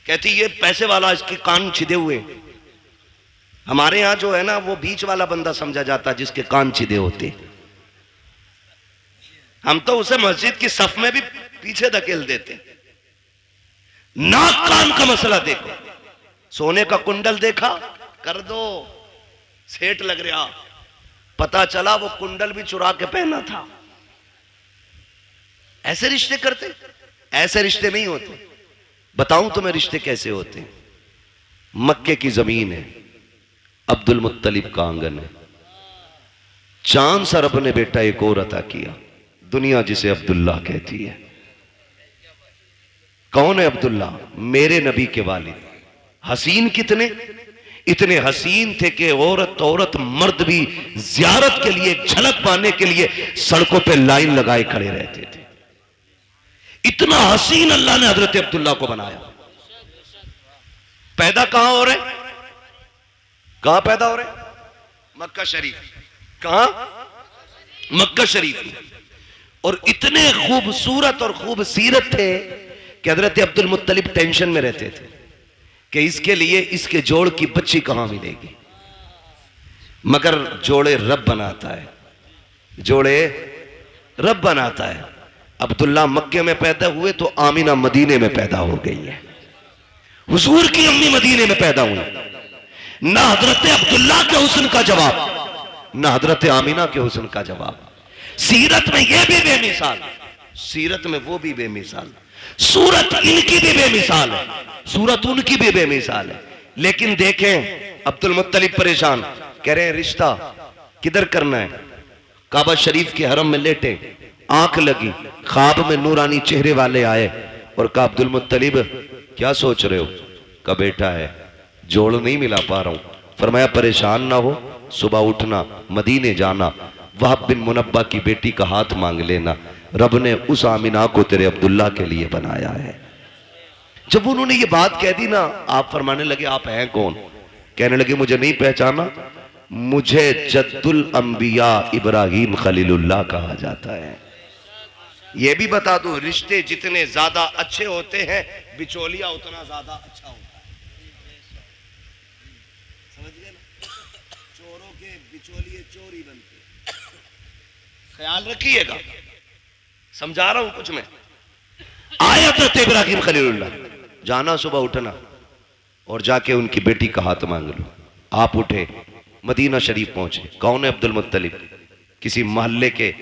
कहती ये पैसे वाला, इसके कान छिदे हुए। हमारे यहां जो है ना, वो बीच वाला बंदा समझा जाता जिसके कान छिदे होते। हम तो उसे मस्जिद की सफ में भी पीछे धकेल देते। नाक कान का मसला देखो, सोने का कुंडल देखा, कर दो, सेठ लग रहा। पता चला वो कुंडल भी चुरा के पहना था। ऐसे रिश्ते करते? ऐसे रिश्ते नहीं होते। बताऊं तुम्हें रिश्ते कैसे होते? मक्के की जमीन है, अब्दुल मुत्तलिब का आंगन है, चांद सा रब ने बेटा एक और अता किया, दुनिया जिसे अब्दुल्ला कहती है। कौन है अब्दुल्ला? मेरे नबी के वालिद। हसीन कितने? इतने हसीन थे कि औरत मर्द भी जियारत के लिए, झलक पाने के लिए सड़कों पे लाइन लगाए खड़े रहते थे। इतना हसीन अल्लाह ने हजरत अब्दुल्ला को बनाया। पैदा कहां हो रहे? कहां पैदा हो रहे? मक्का शरीफ। कहां? मक्का शरीफ में। और इतने खूबसूरत और खूबसीरत थे कि हजरत अब्दुल मुत्तलिब टेंशन में रहते थे कि इसके लिए इसके जोड़ की बच्ची कहां मिलेगी। मगर जोड़े रब बनाता है, जोड़े रब बनाता है। अब्दुल्ला मक्के में पैदा हुए तो आमीना मदीने में पैदा हो गई है। हुजूर की अम्मी मदीने में पैदा हुई। ना हजरत अब्दुल्ला के हुस्न का जवाब, ना हजरत आमीना के हुस्न का जवाब। सीरत में ये भी बेमिसाल, सीरत में वो भी बेमिसाल, सूरत इनकी भी बेमिसाल है, सूरत उनकी भी बेमिसाल है। लेकिन देखें अब्दुल मुत्तलिब परेशान, कह रहे हैं रिश्ता किधर करना है? काबा शरीफ के हरम में लेटे, आंख लगी, ख्वाब में नूरानी चेहरे वाले आए और कहा अब्दुल मुत्तलिब क्या सोच रहे हो? का बेटा है, जोड़ नहीं मिला पा रहा हूं। फरमाया परेशान ना हो, सुबह उठना, मदीने जाना, वहाब बिन मुनब्बा की बेटी का हाथ मांग लेना, रब ने उस आमिना को तेरे अब्दुल्ला के लिए बनाया है। जब उन्होंने ये बात कह दी ना, आप फरमाने लगे आप हैं कौन? कहने लगे मुझे नहीं पहचाना, मुझे जद्दुल अंबिया इब्राहिम खलीलुल्लाह कहा जाता है। यह भी बता दो, रिश्ते जितने ज्यादा अच्छे होते हैं बिचौलिया उतना ज्यादा अच्छा होता है। समझ गए ना? चोरों के बिचौलिए चोर ही बनते, ख्याल रखिएगा, समझा रहा हूं कुछ मैं। आया तो इब्राहिम खलीलुल्लाह, जाना सुबह उठना और जाके उनकी बेटी का हाथ मांग लो। आप उठे, मदीना शरीफ पहुंचे। कौन है? अब्दुल मुत्तलिब, किसी मोहल्ले के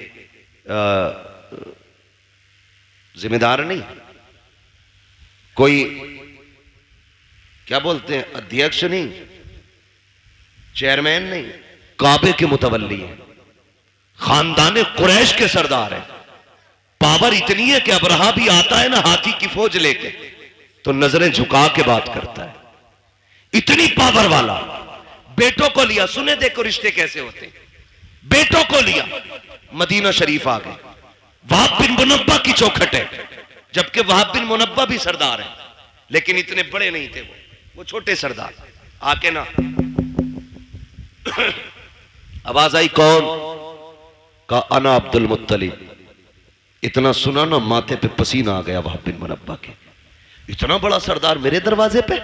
जिम्मेदार नहीं, कोई क्या बोलते हैं अध्यक्ष नहीं, चेयरमैन नहीं, काबे के मुतवल्ली हैं, खानदान कुरैश के सरदार हैं। पावर इतनी है कि अबरहा भी आता है ना हाथी की फौज लेके तो नजरें झुका के बात करता है, इतनी पावर वाला। बेटों को लिया, सुने देखो रिश्ते कैसे होते हैं। बेटों को लिया, मदीना शरीफ आ गए। वहाब बिन मुनब्बा की चौखट है, जबकि वहाब बिन मुनब्बा भी सरदार है, लेकिन इतने बड़े नहीं थे वो छोटे सरदार। आके ना आवाज आई, कौन? का अना अब्दुल मुत्तलिब। इतना सुना ना माथे पे पसीना आ गया वहाब बिन मुनब्बा के, इतना बड़ा सरदार मेरे दरवाजे पे।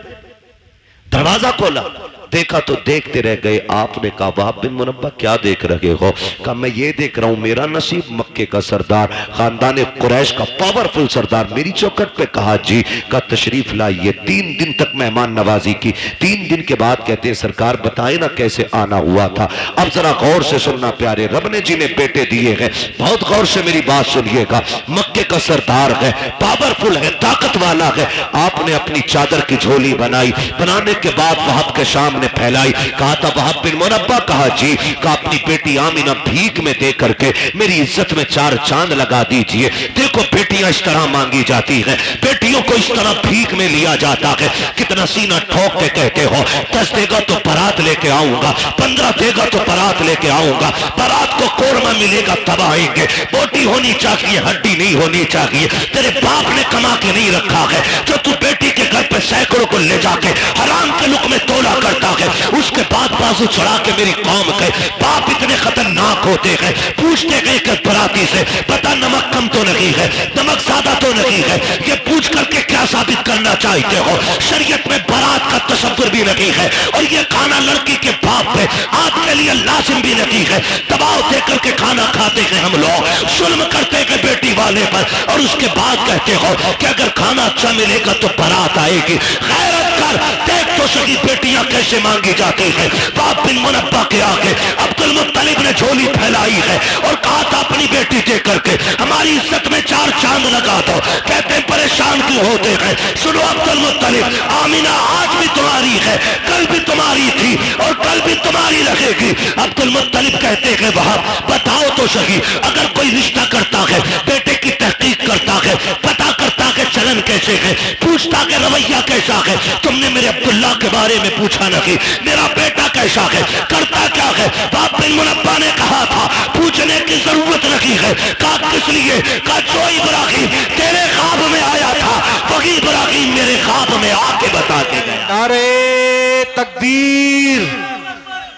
दरवाजा खोला, देखा तो देखते रह गए। आपने कहा वहाब बिन मुनब्बा क्या देख रहे हो? कहा मैं ये देख रहा हूं मेरा नसीब मक्के का सरदार, खानदान कुरैश का पावरफुल सरदार मेरी चौखट पे। कहा जी। का तशरीफ लाइए। 3 दिन तक मेहमान नवाजी की। 3 दिन के बाद कहते हैं सरकार बताए ना कैसे आना हुआ था। अब जरा गौर से सुनना प्यारे, रब ने जिन्हें बेटे दिए हैं बहुत गौर से मेरी बात सुनिएगा। मक्के का सरदार है, पावरफुल है, ताकत वाला है। आपने अपनी चादर की झोली बनाई, बनाने के बाद वहाब के सामने फैलाई। कहा था वहाब बिन मुनब्बा? कहा जी। कहा अपनी बेटी आमीना भीख में दे करके मेरी इज्जत में 4 चांद लगा दीजिए। देखो बेटियां इस तरह मांगी जाती हैं, बेटियों को इस तरह भीख में लिया जाता है। कितना सीना ठोक के कहते हो 10 देगा तो बारात लेके आऊंगा, 15 देगा तो बारात लेके आऊंगा, बारात को कोरमा मिलेगा तब आएंगे। बोटी होनी चाहिए, हड्डी नहीं होनी चाहिए। तेरे बाप ने कमा के नहीं रखा है जो तू बेटी के घर पे सैकड़ों को ले जाके हराम के लुक में तोला करता है। उसके बाद बाजू चढ़ा के मेरी कौम के बाप इतने खतरनाक होते हैं, पूछते गए कि बराती से बता नमक कम तो नहीं है, नमक ज्यादा तो नहीं है। ये पूछ करके क्या साबित करना चाहते हो? शरीयत में बारात का तसव्वुर भी नहीं है और ये खाना लड़की के बाप पे आपके लिए लाजिम भी नहीं है। दबाव दे करके खाना खाते हैं हम लोग, जुल्म करते हैं बेटी वाले पर, और उसके बाद कहते हो कि अगर खाना अच्छा मिलेगा तो बारात आएगी। गैरत कर, देख तो सही बेटियां कैसे मांगी जाती है। वहाब बिन मुनब्बा के आगे अब्दुल मुत्तलिब ने झोली फैलाई है और कहा था अपनी बेटी दे करके हमारी इज्जत में 4 चांद लगा दो। कहते परेशान क्यों होते हैं? सुनो अब्दुल मुत्तलिब, आमीना आज भी तुम्हारी है, कल भी तुम्हारी थी और कल भी तुम्हारी रहेगी। अब्दुल मुत्तलिब कहते हैं वहाब बताओ तो सही, अगर कोई रिश्ता करता है, बेटे की तहकीक करता है, पता करता है चलन कैसे है, पूछता है रवैया कैसा है। तुमने मेरे अब्दुल्ला के बारे में पूछा नहीं, मेरा बेटा कैसा है, करता क्या है? वहाब बिन मुनब्बा ने कहा था पूछने की जरूरत नहीं है। कहा किस लिए? कहा जो इब्राहिम तेरे ख्वाब में आया था वही इब्राहिम मेरे ख्वाब में आके बता के गया। नारे तकबीर,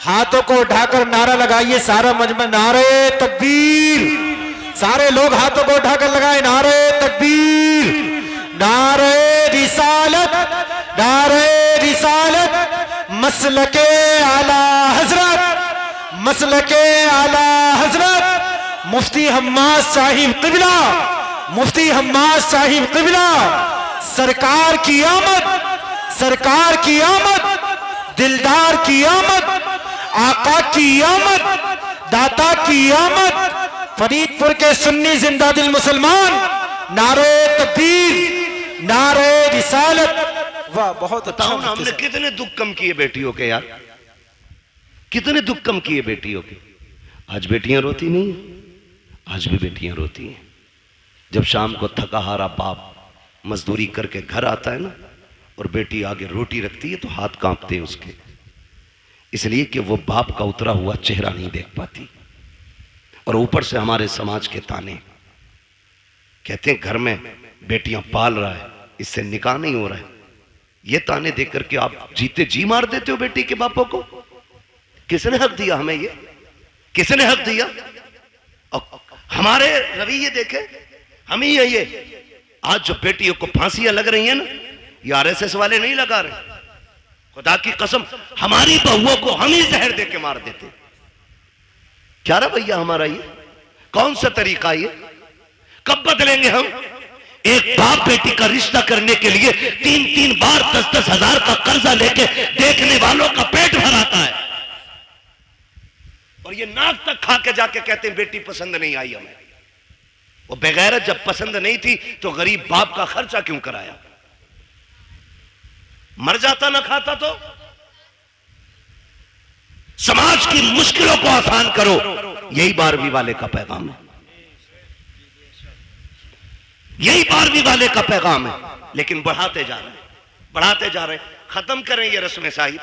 हाथों को उठाकर नारा लगाइए सारा मजमा, नारे तकबीर। सारे लोग हाथों को उठाकर लगाए नारे तकबीर, नारे रिसालत, नारे रिसालत। मसलके आला हजरत, मसलके आला हजरत मुफ्ती हम्माद साहिब क़िबला, मुफ्ती हम्माद साहिब क़िबला। सरकार की आमद, सरकार की आमद, दिलदार की आमद, आका की आमद, दाता की आमद। फरीदपुर के सुन्नी जिंदा दिल मुसलमान, नारे तकबीर, नारे रिसालत। वाह, बहुत अच्छा। बताओ ना, हमने कितने दुख कम किए बेटियों के यार, कितने दुख कम किए बेटियों के। आज बेटियां रोती नहीं, आज भी बेटियां रोती हैं। जब शाम को थका हारा बाप मजदूरी करके घर आता है ना, और बेटी आगे रोटी रखती है तो हाथ कांपते हैं उसके, इसलिए कि वो बाप का उतरा हुआ चेहरा नहीं देख पाती। और ऊपर से हमारे समाज के ताने, कहते हैं घर में बेटियां पाल रहा है, इससे निकाह नहीं हो रहा है। ये ताने देख करके आप जीते जी मार देते हो बेटी के बापों को। किसने हक दिया हमें ये, किसने हक दिया? और हमारे रवैये देखे हम ही है ये। आज जो बेटियों को फांसियां लग रही हैं ना, ये आरएसएस वाले नहीं लगा रहे। खुदा की कसम, हमारी बहुओं को हम ही जहर दे के मार देते। क्या रवैया हमारा ये? कौन सा तरीका ये? कब बदलेंगे हम? एक बाप बेटी का रिश्ता करने के लिए 3-3 बार 10-10 हजार का कर्जा लेके देखने वालों का पेट भराता है, और ये नाक तक खा के जाके कहते हैं बेटी पसंद नहीं आई हमें। वो बेगैरत जब पसंद नहीं थी तो गरीब बाप का खर्चा क्यों कराया? मर जाता ना खाता तो। समाज की मुश्किलों को आसान करो, यही 12वीं वाले का पैगाम है, यही 12वीं वाले का पैगाम है। लेकिन बढ़ाते जा रहे हैं, बढ़ाते जा रहे हैं। खत्म करें ये रस्म साहिब,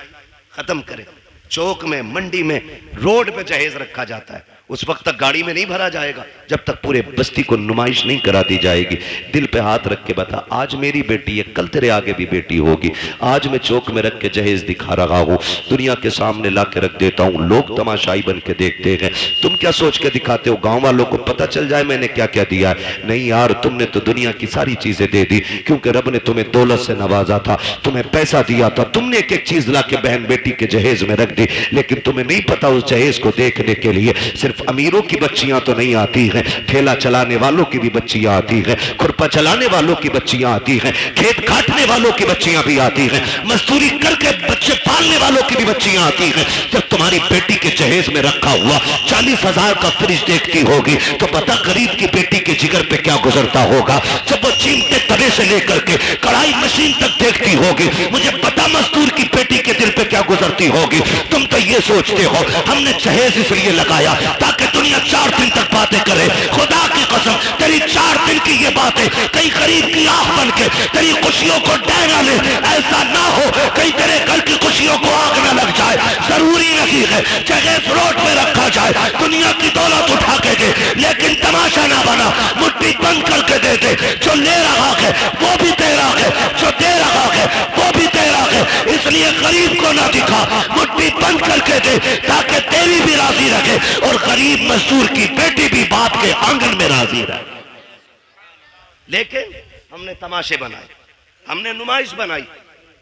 खत्म करें। चौक में, मंडी में, रोड पे जहेज रखा जाता है, उस वक्त तक गाड़ी में नहीं भरा जाएगा जब तक पूरे बस्ती को नुमाइश नहीं करा दी जाएगी। दिल पे हाथ रख के बता, आज मेरी बेटी है, कल तेरे आगे भी बेटी होगी। आज मैं चौक में रख के जहेज दिखा रहा हूँ, दुनिया के सामने ला के रख देता हूँ, लोग तमाशाई बन के देखते हैं। तुम क्या सोच के दिखाते हो? गाँव वालों को पता चल जाए मैंने क्या क्या दिया है? नहीं यार, तुमने तो दुनिया की सारी चीजें दे दी, क्योंकि रब ने तुम्हें दौलत से नवाजा था, तुम्हें पैसा दिया था, तुमने एक एक चीज ला के बहन बेटी के जहेज में रख दी। लेकिन तुम्हें नहीं पता उस जहेज को देखने के लिए सिर्फ अमीरों की बच्चियां तो नहीं आती हैं, ठेला चलाने वालों की भी बच्चियां आती हैं, खुरपा चलाने वालों की बच्चियां आती हैं, खेत काटने वालों की बच्चियां भी आती हैं, मजदूरी करके बच्चे पालने वालों की भी बच्चियां आती हैं। जब तुम्हारी बेटी के जहेज में रखा हुआ 40,000 का फ्रिज देखती होगी तो पता गरीब की बेटी के जिगर पे क्या गुजरता होगा। जब वो चीमते तवे से लेकर के कढ़ाई मशीन तक देखती होगी, मुझे पता मजदूर की बेटी के दिल पे क्या गुजरती होगी। तुम तो ये सोचते हो हमने जहेज इसलिए लगाया ताकि दुनिया 4 दिन तक बातें करे। खुदा की कसम, तेरी 4 दिन की ये बातें कहीं गरीब की आंख बन के तेरी खुशियों को डैना ले। ऐसा ना हो कहीं तेरे घर की खुशियों को आग न लग जाए। जरूरी नहीं है जहेज रोड में रखा जाए, दुनिया की दौलत उठा के दे, लेकिन तमाशा ना बना, मुट्ठी बंद करके दे दे। जो ले रहा है वो भी तेरा है, जो दे रहा है वो भी तेरा है। इसलिए गरीब को ना दिखा, मुट्ठी बंद करके दे ताकि तेरी भी राजी रखे और गरीब मजदूर की बेटी भी बाप के आंगन में राजी रहे। लेकिन हमने तमाशे बनाए, हमने नुमाइश बनाई,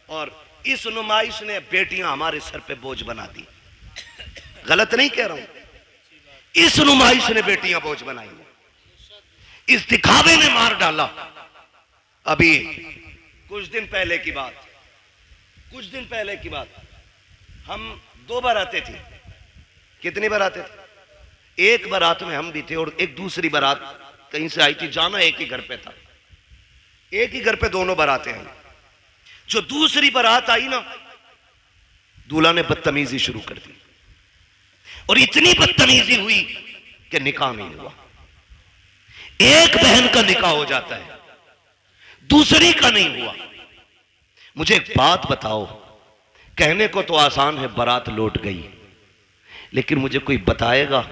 और इस नुमाइश ने बेटियां हमारे सर पे बोझ बना दी। गलत नहीं कह रहा हूं, इस नुमाइश ने बेटियां बोझ बनाई, इस दिखावे ने मार डाला। अभी कुछ दिन पहले की बात, कुछ दिन पहले की बात, हम 2 बारातें थी। कितनी बारातें थी? एक बारात में हम भी थे और एक दूसरी बारात कहीं से आई थी, जाना एक ही घर पे था, एक ही घर पे दोनों बारातें आई। जो दूसरी बारात आई ना, दूल्हा ने बदतमीजी शुरू कर दी, और इतनी बदतमीजी हुई कि निकाह नहीं हुआ। एक बहन का निकाह हो जाता है, दूसरी का नहीं हुआ। मुझे एक बात बताओ, कहने को तो आसान है बारात लौट गई, लेकिन मुझे कोई बताएगा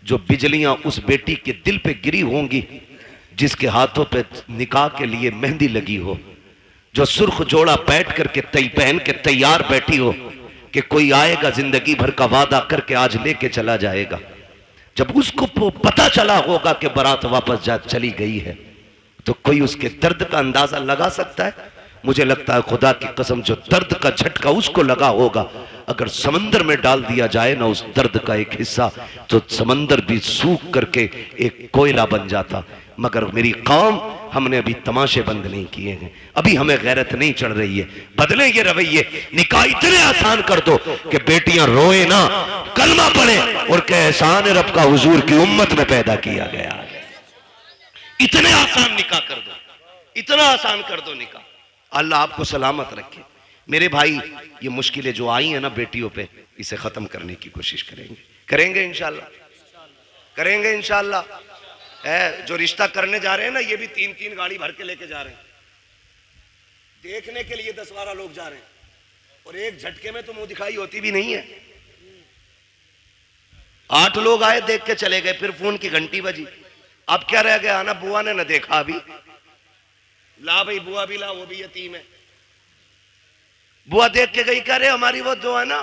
जो बिजलियां उस बेटी के दिल पे गिरी होंगी जिसके हाथों पे निकाह के लिए मेहंदी लगी हो, जो सुर्ख जोड़ा बैठ करके पहन के तैयार बैठी हो कि कोई आएगा जिंदगी भर का वादा करके आज लेके चला जाएगा। जब उसको पता चला होगा कि बारात वापस जा चली गई है, तो कोई उसके दर्द का अंदाजा लगा सकता है? मुझे लगता है खुदा की कसम जो दर्द का झटका उसको लगा होगा, अगर समंदर में डाल दिया जाए ना उस दर्द का एक हिस्सा, तो समंदर भी सूख करके एक कोयला बन जाता। मगर मेरी कौम, हमने अभी तमाशे बंद नहीं किए हैं, अभी हमें गैरत नहीं चढ़ रही है। बदले ये रवैये, निकाह इतने आसान कर दो कि बेटियां रोए ना, कलमा पढ़े और कहे एहसान रब का हुजूर की उम्मत में पैदा किया गया है। इतने आसान निकाह कर दो, इतना आसान कर दो निकाह। अल्लाह आपको सलामत रखे। मेरे भाई, ये मुश्किलें जो आई हैं ना बेटियों पे, इसे खत्म करने की कोशिश करेंगे इंशाल्लाह, करेंगे इंशाल्लाह। जो रिश्ता करने जा रहे हैं ना, ये भी 3-3 गाड़ी भर के लेके जा रहे हैं, देखने के लिए 10-12 लोग जा रहे हैं, और एक झटके में तो मुंह दिखाई होती भी नहीं है। 8 लोग आए, देख के चले गए, फिर फोन की घंटी बजी, अब क्या रह गया ना, बुआ ने न देखा अभी, ला भाई बुआ भी ला, वो भी यतीम है। बुआ देख के गई, कह रहे हमारी वो जो है ना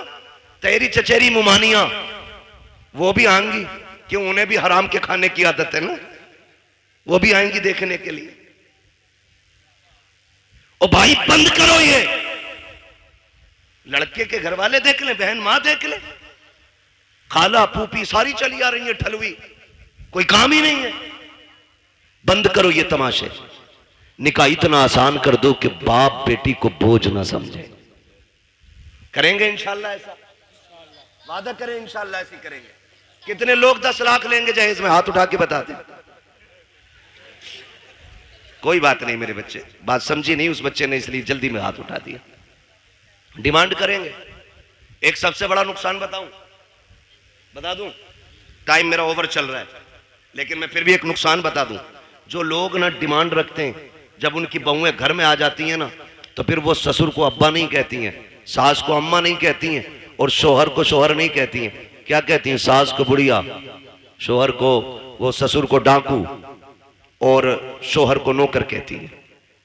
तेरी चचेरी मुमानिया, वो भी आएंगी, क्यों उन्हें भी हराम के खाने की आदत है ना, वो भी आएंगी देखने के लिए। ओ भाई बंद करो ये, लड़के के घर वाले देख ले, बहन मां देख ले, खाला फूफी सारी चली आ रही है ठलवी, कोई काम ही नहीं है। बंद करो ये तमाशे, निकाह इतना आसान कर दो कि बाप बेटी को बोझ ना समझे। करेंगे इंशाल्लाह ऐसा, वादा करें इंशाल्लाह ऐसी करेंगे। कितने लोग 10 लाख लेंगे जहेज में, हाथ उठा के बता दें। कोई बात नहीं मेरे बच्चे, बात समझी नहीं उस बच्चे ने, इसलिए जल्दी में हाथ उठा दिया। डिमांड करेंगे। एक सबसे बड़ा नुकसान बता दूं, टाइम मेरा ओवर चल रहा है, लेकिन मैं फिर भी एक नुकसान बता दूं। जो लोग ना डिमांड रखते हैं, जब उनकी बहुएं घर में आ जाती हैं ना, तो फिर वो ससुर को अब्बा नहीं कहती हैं, सास को अम्मा नहीं कहती हैं, और शोहर को शोहर नहीं कहती हैं। क्या कहती हैं? सास को बुढ़िया, शोहर को, वो ससुर को डाकू, और शोहर को नौकर कहती है।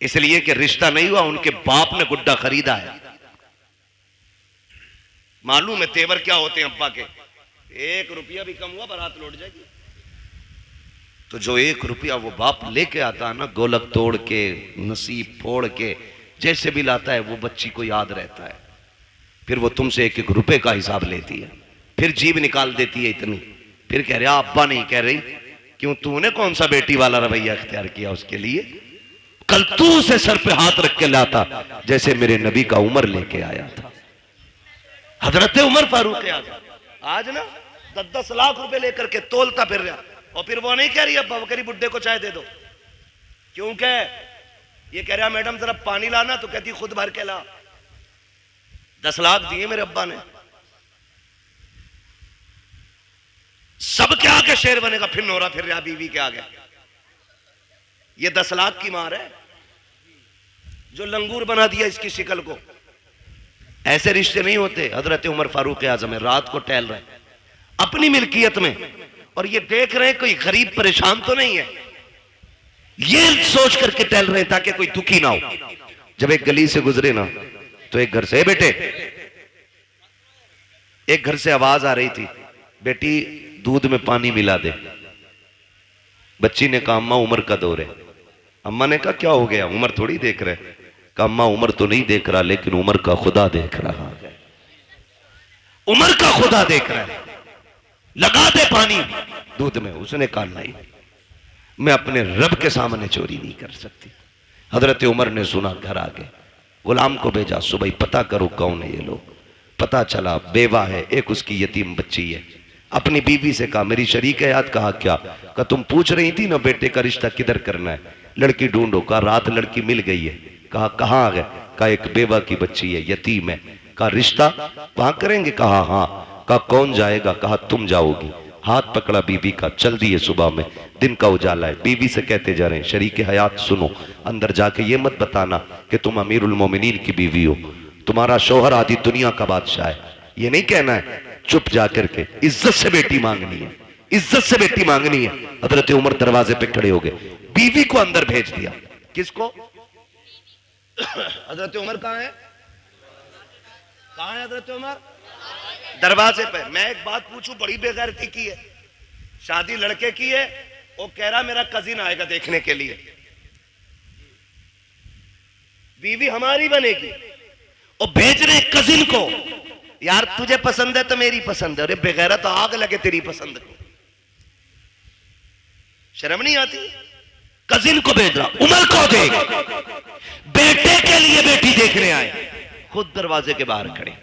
इसलिए कि रिश्ता नहीं हुआ, उनके बाप ने गुड्डा खरीदा है। मालूम है तेवर क्या होते हैं अब्बा के? 1 रुपया भी कम हुआ बारात लौट जाएगी। तो जो 1 रुपया वो बाप लेके आता है ना, गोलक तोड़ के, नसीब फोड़ के, जैसे भी लाता है, वो बच्ची को याद रहता है। फिर वो तुमसे 1-1 रुपए का हिसाब लेती है, फिर जीभ निकाल देती है इतनी, फिर कह रहा अब्बा नहीं कह रही, क्यों तूने कौन सा बेटी वाला रवैया इख्तियार किया उसके लिए? कल तू उसे सर पे हाथ रख के लाता, जैसे मेरे नबी का उमर लेके आया था, हजरत उमर फारूक आजम। आज ना 10-10 लाख रुपए लेकर के तोलता फिर रहा, और फिर वो नहीं कह रही अब्बा बकरी बुड्ढे को चाय दे दो, क्यों कह, ये कह रहा मैडम जरा पानी लाना, तो कहती खुद भर के ला। 10 लाख दिए मेरे अब्बा ने, सब के आगे शेर बनेगा, फिर नोरा फिर रहा बीवी के आगे। ये 10 लाख की मार है जो लंगूर बना दिया इसकी शिकल को। ऐसे रिश्ते नहीं होते। हजरत उमर फारूक आजम है, रात को टहल रहे अपनी मिल्कियत में, और ये देख रहे हैं कोई गरीब परेशान तो नहीं है, ये सोच करके टहल रहे हैं ताकि कोई दुखी ना हो। जब एक गली से गुजरे ना, तो एक घर से, बेटे, एक घर से आवाज आ रही थी, बेटी दूध में पानी मिला दे। बच्ची ने कहा अम्मा उमर का दौर है। अम्मा ने कहा क्या हो गया? उमर थोड़ी देख रहे। कहा अम्मा उमर तो नहीं देख रहा, लेकिन उमर का खुदा देख रहा है, उमर का खुदा देख रहा है, लगा दे पानी दूध में। उसने कहा नहीं, मैं अपने रब के सामने चोरी नहीं कर सकती। हजरत उमर ने सुना, घर आ गए, गुलाम को भेजा, सुबह पता करो कौन है ये लोग। पता चला बेवा है, एक उसकी यतीम बच्ची है। अपनी बीवी से कहा मेरी शरीक है याद। कहा क्या? कहा तुम पूछ रही थी ना बेटे का रिश्ता किधर करना है, लड़की ढूंढो। कहा रात लड़की मिल गई है। कहा कहाँ आ गए? कहा एक बेवा की बच्ची है, यतीम है। कहा रिश्ता वहां करेंगे? कहा हाँ। कहा कौन जाएगा? कहा तुम जाओगी। हाथ पकड़ा बीवी का, चल दिए। सुबह में दिन का उजाला है, बीवी से कहते जा रहे हैं शरीक हयात सुनो, अंदर जाके ये मत बताना कि तुम अमीरुल मोमिनीन की बीवी हो, तुम्हारा शौहर आधी दुनिया का बादशाह है, ये नहीं कहना है। चुप जाकर के इज्जत से बेटी मांगनी है, इज्जत से बेटी मांगनी है। हजरत उमर दरवाजे पे खड़े हो गए, बीवी को अंदर भेज दिया। किसको? हजरत उमर कहाँ है? कहाँ है हजरत उमर? दरवाजे पे। मैं एक बात पूछूं, बड़ी बेगैरती की है, शादी लड़के की है, वो कह रहा मेरा कजिन आएगा देखने के लिए, बीवी हमारी बनेगी, और भेज रहे कजिन को, यार तुझे पसंद है तो मेरी पसंद है। अरे बेगैरत तो आग लगे तेरी पसंद को, शर्म नहीं आती? कजिन को भेज रहा, उमर को देख, बेटे के लिए बेटी देखने आए, खुद दरवाजे के बाहर खड़े,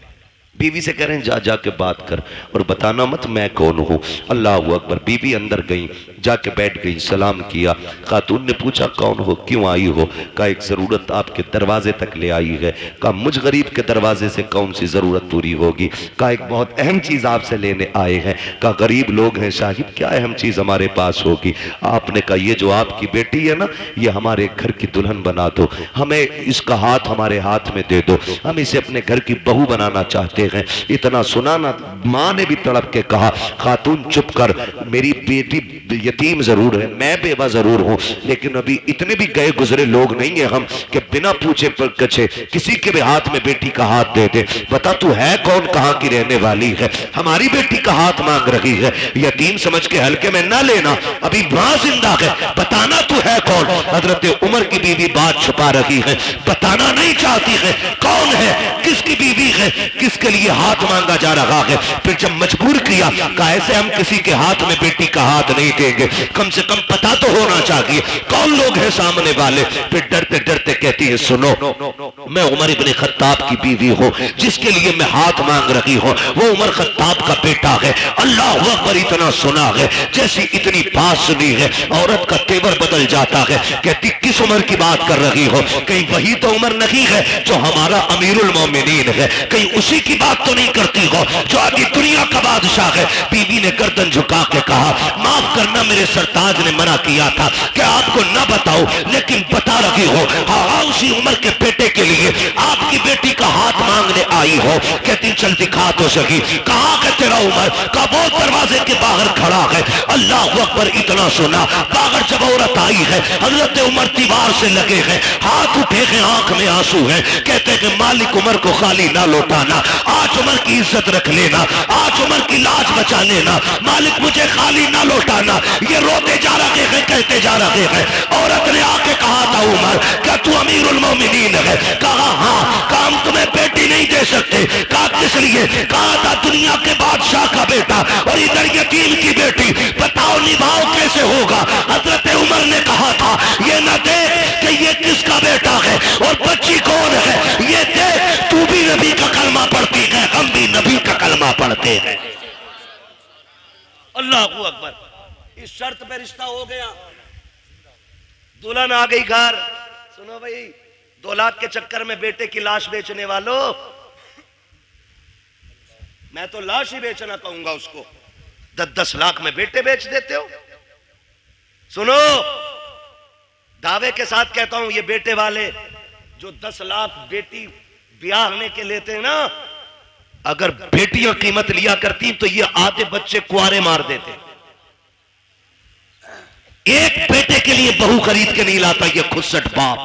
बीवी से कह रहे हैं जा जाके बात कर और बताना मत मैं कौन हूं। अल्लाह अकबर। बीवी अंदर गई, जाके बैठ गई, सलाम किया। खातून ने पूछा कौन हो, क्यों आई हो? कहा एक जरूरत आपके दरवाजे तक ले आई है। कहा मुझ गरीब के दरवाजे से कौन सी जरूरत पूरी होगी? कहा एक बहुत अहम चीज आपसे लेने आए हैं। कहा गरीब लोग हैं साहिब, क्या अहम चीज हमारे पास होगी? आपने कहा ये जो आपकी बेटी है ना, ये हमारे घर की दुल्हन बना दो, हमें इसका हाथ हमारे हाथ में दे दो, हम इसे अपने घर की बहू बनाना चाहते हैं। इतना सुना ना, मां ने भी तड़प के कहा खातून चुप कर, मेरी बेटी यतीम जरूर है, मैं बेवा जरूर हूं, लेकिन अभी इतने भी गए गुजरे लोग नहीं है हम कि बिना पूछे कछे किसी के भी हाथ में बेटी का हाथ दे दे। बता तू है कौन, कहां की रहने वाली है, हमारी बेटी का हाथ मांग रही है। यतीम समझ के हल्के में ना लेना, अभी मां जिंदा है, बताना तू है कौन। हजरत उमर की बीवी बात छुपा रही है, बताना नहीं चाहती है कौन है, किसकी बीवी है, किसके लिए हाथ मांगा जा रहा है। फिर जब मजबूर किया, कहा ऐसे हम किसी के हाथ में बेटी का हाथ नहीं देंगे, कम से कम पता तो होना चाहिए कौन लोग हैं सामने वाले। फिर डरते डरते कहती है सुनो, मैं उमर इब्ने खत्ताब की बीवी हूं, जिसके लिए मैं हाथ मांग रही हूं वो उमर खत्ताब का बेटा है। अल्लाह अकबर। इतना सुना है, जैसी इतनी बात सुनी है औरत का तेवर बदल जाता है। कहती किस उमर की बात कर रही हो? कहीं वही तो उमर नहीं है जो हमारा अमीरुल मोमिनीन है, कहीं उसी की बात तो नहीं करती हो जो अभी दुनिया का बादशाह है। बीवी ने गर्दन झुका के कहा माफ करना, मेरे सरताज ने मना किया था कि आपको ना बताओ, लेकिन बता रही हो। हाँ, उसी उम्र के बेटे के लिए आपकी बेटी का हाथ मांगने आई हो। कहती चल दिखा तो सही, कहाँ है तेरा उमर? का वो दरवाजे के बाहर खड़ा है। अल्लाह अकबर। इतना सुना, बाहर जब औरत आई है, हजरत उमर दीवार से लगे हैं, हाथ उठे हैं, आंख में आंसू है। कहते हैं मालिक उमर को खाली ना लौटाना, आज उमर की इज्जत रख लेना, आज उमर की लाज बचा लेना, मालिक मुझे खाली ना लौटाना। ये रोते जा रहे हैं, कहते जा रहे हैं। औरत ने आके कहा था उमर क्या तू अमीरुल मोमिनीन है? कहा हाँ। कहा हम तुम्हें बेटी नहीं दे सकते। कहा किस लिए? कहा था दुनिया के बादशाह का बेटा और इधर यतीम की बेटी, बताओ निभाओ कैसे होगा? हजरत उमर ने कहा था ये न देख कि ये किसका बेटा है और बच्ची कौन है, ये देख तू भी नबी का कलमा पढ़ती है, हम भी नबी का कलमा पढ़ते हैं। अल्लाह अकबर। इस शर्त पे रिश्ता हो गया, दुल्हन आ गई घर। सुनो भाई, 2 लाख के चक्कर में बेटे की लाश बेचने वालों, मैं तो लाश ही बेचना कहूंगा उसको। 10-10 लाख में बेटे बेच देते हो। सुनो, दावे के साथ कहता हूं, ये बेटे वाले जो 10 लाख बेटी ब्याहने के लेते हैं ना, अगर बेटियां कीमत लिया करती तो ये आधे बच्चे कुआरे मार देते। एक बेटे के लिए बहू खरीद के नहीं लाता ये खुदसट बाप।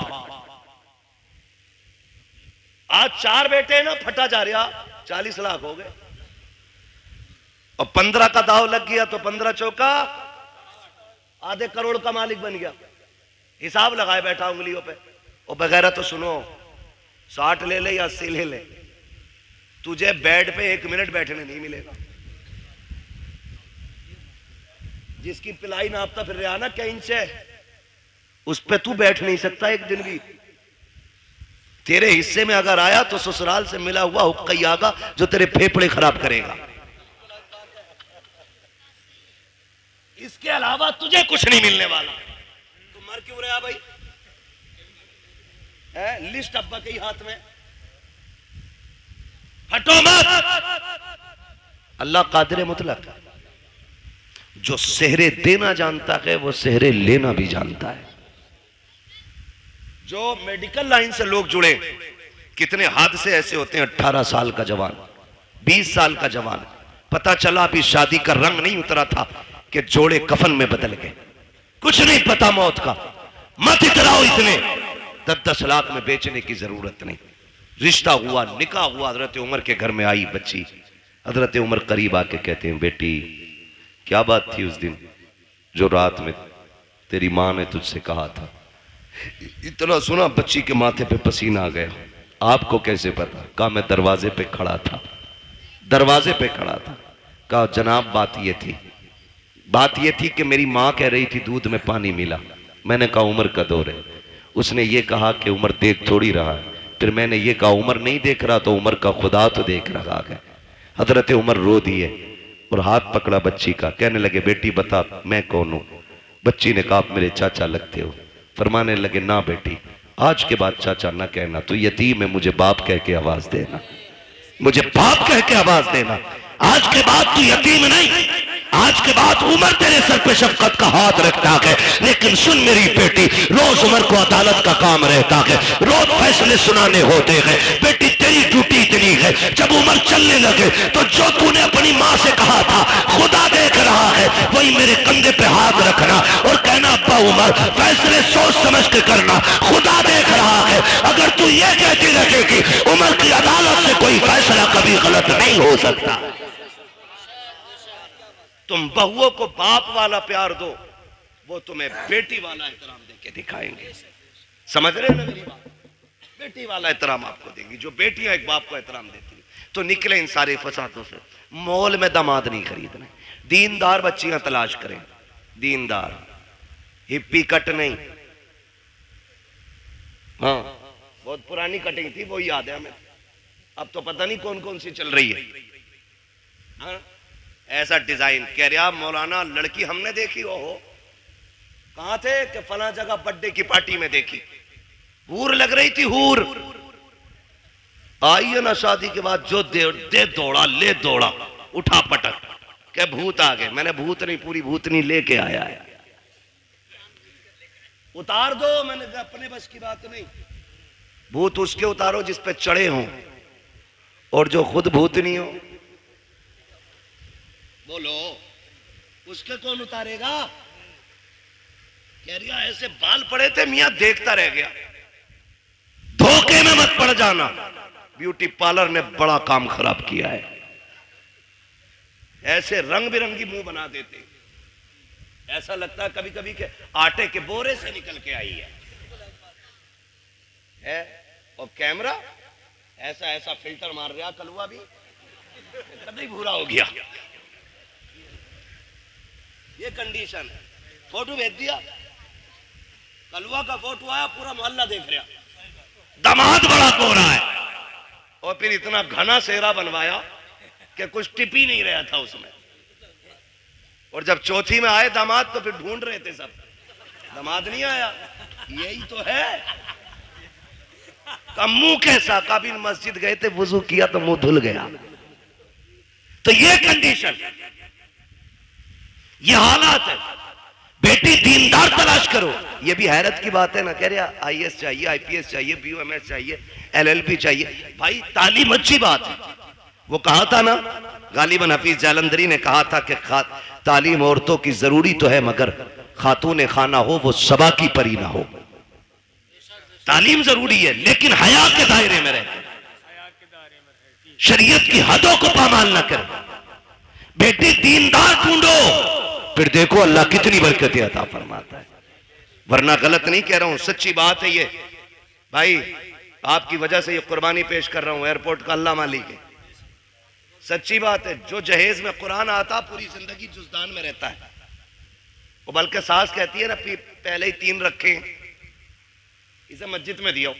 आज 4 बेटे हैं ना, फटा जा रहा, 40 लाख हो गए, और 15 का दाव लग गया तो 15 चौका आधे करोड़ का मालिक बन गया। हिसाब लगाए बैठा उंगलियों पे। और बगैर तो सुनो, 60 ले ले या 80 ले ले, तुझे बेड पे 1 मिनट बैठने नहीं मिलेगा। जिसकी पिलाई नापता फिर रहा ना क्या इंच है, उस पे तू बैठ नहीं सकता एक दिन भी। तेरे हिस्से में अगर आया तो ससुराल से मिला हुआ हुक्का ही आगा जो तेरे फेफड़े खराब करेगा। इसके अलावा तुझे कुछ नहीं मिलने वाला। तू मर क्यों रहा भाई? लिस्ट अब्बा के ही हाथ में, हटो मत। अल्लाह कादिर मुतलक है, जो सेहरे देना जानता है वो सेहरे लेना भी जानता है। जो मेडिकल लाइन से लोग जुड़े, कितने हादसे ऐसे होते हैं। 18 साल का जवान, 20 साल का जवान, पता चला अभी शादी का रंग नहीं उतरा था कि जोड़े कफन में बदल गए। कुछ नहीं पता मौत का। मत इतराओ इतने। 10-10 लाख में बेचने की जरूरत नहीं। रिश्ता हुआ, निकाह हुआ, हजरत उमर के घर में आई बच्ची, हजरत उमर करीब आके कहते हैं, बेटी क्या बात थी उस दिन जो रात में तेरी माँ ने तुझसे कहा था? इतना सुना बच्ची के माथे पे पसीना आ गया। आपको कैसे पता? कहा मैं दरवाजे पे खड़ा था, दरवाजे पे खड़ा था। कहा जनाब बात ये थी कि मेरी माँ कह रही थी दूध में पानी मिला। मैंने कहा उमर का दौर है। उसने ये कहा कि उमर देख थोड़ी रहा है। फिर मैंने ये कहा उमर नहीं देख रहा तो उमर का खुदा तो देख रहा है। हजरत उमर रो दिए और हाथ पकड़ा बच्ची का, कहने लगे बेटी बता मैं कौन हूं? बच्ची ने कहा आप मेरे चाचा लगते हो। फरमाने लगे ना बेटी, आज के बाद चाचा ना कहना, तू यतीम है, मुझे बाप कह के आवाज देना, मुझे बाप कह के आवाज देना। आज के बाद तू यतीम नहीं, आज के बाद उमर तेरे सर पे शफकत का हाथ रखता है। लेकिन सुन मेरी बेटी, रोज उमर को अदालत का काम रहता है, रोज फैसले सुनाने होते हैं। बेटी तेरी ड्यूटी इतनी है, जब उमर चलने लगे तो जो तूने अपनी माँ से कहा था खुदा देख रहा है, वही मेरे कंधे पे हाथ रखना और कहना अब्बा उमर फैसले सोच समझ के करना, खुदा देख रहा है। अगर तू ये कहती रहेगी उमर की अदालत से कोई फैसला कभी गलत नहीं हो सकता। तुम बहुओं को बाप वाला प्यार दो, वो तुम्हें बेटी वाला एहतराम देके दिखाएंगे। समझ रहे हो ना मेरी बात? बेटी वाला एहतराम आपको देंगी। जो बेटियां एक बाप को एहतराम देती हैं तो निकले इन सारे फसादों से। मॉल में दामाद नहीं खरीदने, दीनदार बच्चियां तलाश करें, दीनदार, हिप्पी कट नहीं। हाँ बहुत पुरानी कटिंग थी, वो याद है हमें, अब तो पता नहीं कौन कौन सी चल रही है। हाँ? ऐसा डिजाइन कह रहा मौलाना लड़की हमने देखी, ओहो कहां थे कि फला जगह बर्थडे की पार्टी में देखी, हूर लग रही थी हूर। आई है ना शादी के बाद जो दे दौड़ा ले दौड़ा, उठा पटक के भूत आ गए। मैंने भूत नहीं, पूरी भूतनी लेके आया है। उतार दो, मैंने कहा अपने बस की बात नहीं। भूत उसके उतारो जिस पे चढ़े हों, और जो खुद भूतनी हो बोलो उसके कौन उतारेगा? कह रही ऐसे बाल पड़े थे मियां देखता रह गया। धोखे में मत पड़ जाना, ब्यूटी पार्लर ने बड़ा काम खराब किया है। ऐसे रंग बिरंगी मुंह बना देते, ऐसा लगता है कभी कभी के आटे के बोरे से निकल के आई है। और कैमरा ऐसा ऐसा फिल्टर मार रहा, कलुआ भी कभी भूरा हो गया। ये कंडीशन है। फोटो भेज दिया, कलुआ का फोटो आया, पूरा मोहल्ला देख रहा, दामाद बड़ा गोरा है। और फिर इतना घना सेहरा बनवाया कि कुछ टिप ही नहीं रहा था उसमें। और जब चौथी में आए दामाद तो फिर ढूंढ रहे थे सब, दामाद नहीं आया, यही तो है। मुंह कैसा? काबिल मस्जिद गए थे, वुजू किया तो मुंह धुल गया। तो ये कंडीशन, ये हालात है। बेटी दीनदार तलाश करो। ये भी हैरत की बात है ना, कह रहे आईएएस चाहिए, आईपीएस चाहिए, बीयूएमएस चाहिए, एलएलबी चाहिए। भाई तालीम अच्छी बात है। वो कहा था ना, गालिबन हफीज जालंधरी ने कहा था कि तालीम औरतों की जरूरी तो है, मगर खातून खाना हो वो सबा की परी ना हो। तालीम जरूरी है लेकिन हया के दायरे में रहे, शरीयत की हदों को पामाल न कर। बेटी दीनदार ढूंढो, फिर देखो अल्लाह कितनी बरकतें अता फरमाता है। वरना गलत नहीं कह रहा हूं, सच्ची बात है ये। भाई आपकी वजह से ये कुर्बानी पेश कर रहा हूं, एयरपोर्ट का अल्लाह मालिक है, सच्ची बात है। जो जहेज में कुरान आता पूरी जिंदगी जुज़दान में रहता है। वो बल्कि सास कहती है ना पहले ही 3 रखें, इसे मस्जिद में दियो।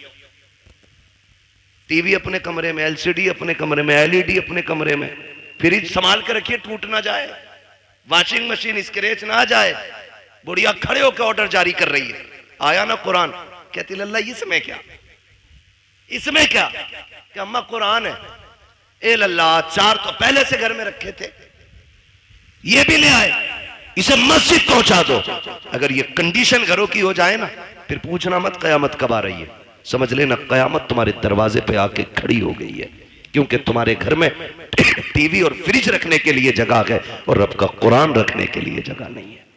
टीवी अपने कमरे में, एलसीडी अपने कमरे में, एलईडी अपने कमरे में, फ्रिज संभाल के रखिए टूट ना जाए, वॉशिंग मशीन स्क्रैच ना जाए। बुढ़िया खड़े होकर ऑर्डर जारी कर रही है, आया ना कुरान, कहती लल्ला इसमें क्या, इसमें क्या? कि अम्मा कुरान है। ए लल्ला 4 तो पहले से घर में रखे थे, ये भी ले आए, इसे मस्जिद पहुंचा दो। अगर ये कंडीशन घरों की हो जाए ना, फिर पूछना मत कयामत कब आ रही है। समझ लेना कयामत तुम्हारे दरवाजे पे आके खड़ी हो गई है, क्योंकि तुम्हारे घर में टीवी और फ्रिज रखने के लिए जगह है और रब का कुरान रखने के लिए जगह नहीं है।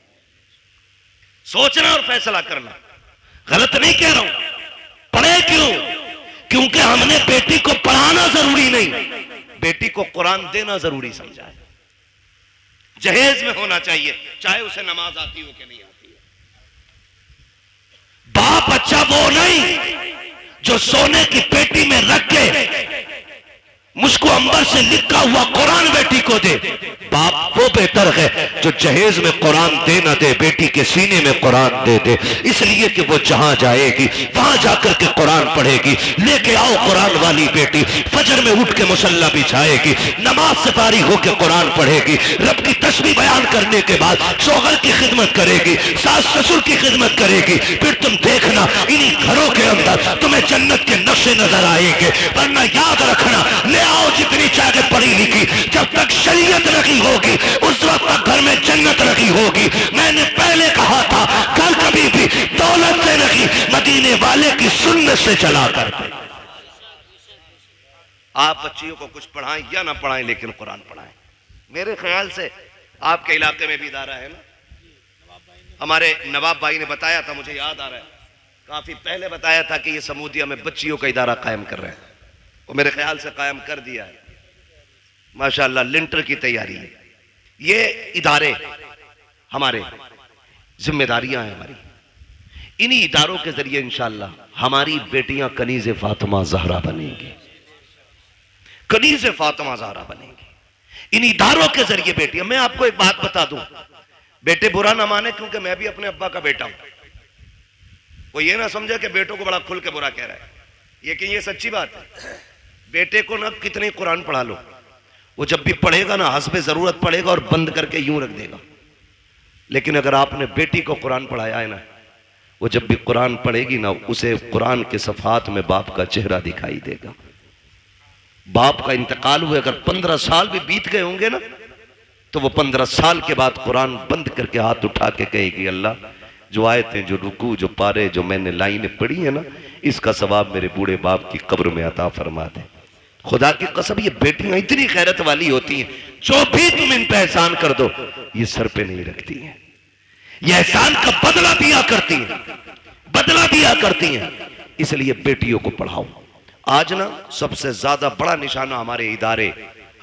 सोचना और फैसला करना। गलत नहीं कह रहा हूं, पढ़े क्यों? क्योंकि हमने बेटी को पढ़ाना जरूरी नहीं, बेटी को कुरान देना जरूरी समझा है। जहेज में होना चाहिए, चाहे उसे नमाज आती हो कि नहीं आती है। बाप अच्छा वो नहीं जो सोने की पेटी में रख के मुझको अंबर से लिखा हुआ कुरान बेटी को दे। बाप वो बेहतर है जो जहेज में कुरान दे ना दे, बेटी के सीने में कुरान दे दे, इसलिए कि वो जहां जाएगी वहां जाकर के कुरान पढ़ेगी। लेके आओ कुरान वाली बेटी, फजर में उठ के मुसल्ला बिछाएगी, नमाज से फारिग होकर कुरान पढ़ेगी, रब की तस्बीह बयान करने के बाद शौहर की खिदमत करेगी, सास ससुर की खिदमत करेगी। फिर तुम देखना इन्हीं घरों के अंदर तुम्हें जन्नत के नक्शे नजर आएंगे। वरना याद रखना, ले आओ जितनी चाहे पढ़ी लिखी, जब तक शरीयत रखी होगी उस वक्त तक घर में जन्नत रखी होगी। मैंने पहले कहा था घर कभी भी दौलत से नहीं, मदीने वाले की सुन्नत से चला करते। आप बच्चियों को कुछ पढ़ाएं या ना पढ़ाएं, लेकिन कुरान पढ़ाएं। मेरे ख्याल से आपके इलाके में भी इदारा है ना, हमारे नवाब भाई ने बताया था, मुझे याद आ रहा है, काफी पहले बताया था कि ये समूदिया में बच्चियों का इदारा कायम कर रहे हैं। वो मेरे ख्याल से कायम कर दिया है, माशाअल्लाह। लिंटर की तैयारी है। ये इदारे हमारे जिम्मेदारियां हैं हमारी। इन्हीं इदारों के जरिए इंशाअल्लाह हमारी बेटियां कनीज़े फातिमा ज़हरा बनेंगी, कनीज़े फातिमा ज़हरा बनेंगी इन इदारों के जरिए। बेटियां, मैं आपको एक बात बता दूं, बेटे बुरा ना माने, क्योंकि मैं भी अपने अब्बा का बेटा हूं। वो ये ना समझे कि बेटों को बड़ा खुल के बुरा कह रहा है, ये सच्ची बात है। बेटे को ना कितने कुरान पढ़ा लो, वो जब भी पढ़ेगा ना हस्बे जरूरत पढ़ेगा और बंद करके यूं रख देगा। लेकिन अगर आपने बेटी को कुरान पढ़ाया है ना, वो जब भी कुरान पढ़ेगी ना, उसे कुरान के सफात में बाप का चेहरा दिखाई देगा। बाप का इंतकाल हुए अगर 15 साल भी बीत गए होंगे ना, तो वो 15 साल के बाद कुरान बंद करके हाथ उठा के कहेगी, अल्लाह जो आयतें, जो रुकू, जो पारे, जो मैंने लाइनें पढ़ी है ना, इसका सवाब मेरे बूढ़े बाप की कब्र में अता फरमा दे। खुदा की कसम, ये बेटियां इतनी खैरत वाली होती हैं, जो भी तुम इन पे एहसान कर दो ये सर पे नहीं रखती हैं, ये एहसान का बदला दिया करती हैं, बदला दिया करती हैं। इसलिए बेटियों को पढ़ाओ। आज ना सबसे ज्यादा बड़ा निशाना हमारे इदारे,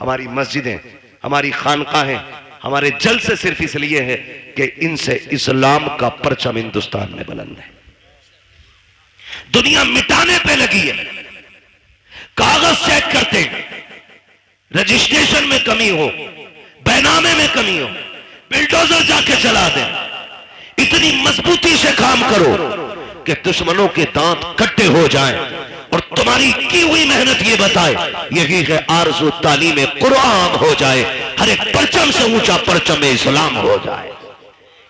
हमारी मस्जिदें, हमारी खानकाहें, हमारे जलसे सिर्फ इसलिए है कि इनसे इस्लाम का परचम हिंदुस्तान में बुलंद है। दुनिया मिटाने पे लगी है, कागज चेक करते हैं, रजिस्ट्रेशन में कमी हो, बैनामे में कमी हो, बिल्डोजर जाके चला दें। इतनी मजबूती से काम करो कि दुश्मनों के दांत कट्टे हो जाएं और तुम्हारी की हुई मेहनत ये बताए, यही है आरज़ू तालीम कुरान हो जाए, हर एक परचम से ऊंचा परचम इस्लाम हो जाए।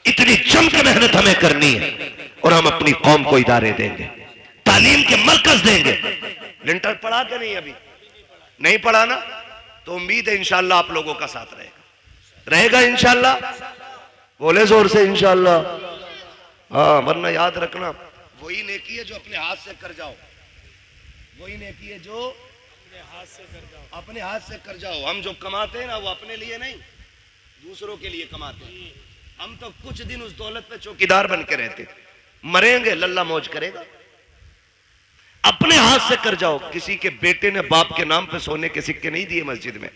इतनी जम के मेहनत हमें करनी है और हम अपनी कौम को इदारे देंगे, तालीम के मरकज देंगे। लिंटर पढ़ा के नहीं, अभी नहीं पढ़ा ना, तो उम्मीद है इंशाअल्लाह आप लोगों का साथ रहेगा इंशाअल्लाह। बोले जोर से इंशाअल्लाह। हाँ, वरना याद रखना, वही नेकी है जो अपने हाथ से कर जाओ, वही नेकी है जो अपने हाथ से कर जाओ। हम जो कमाते हैं ना, वो अपने लिए नहीं, दूसरों के लिए कमाते हैं। हम तो कुछ दिन उस दौलत पे चौकीदार बन के रहते, मरेंगे लल्ला मौज करेगा। अपने हाथ से कर जाओ। किसी के बेटे ने बाप के नाम पे सोने के सिक्के नहीं दिए मस्जिद में।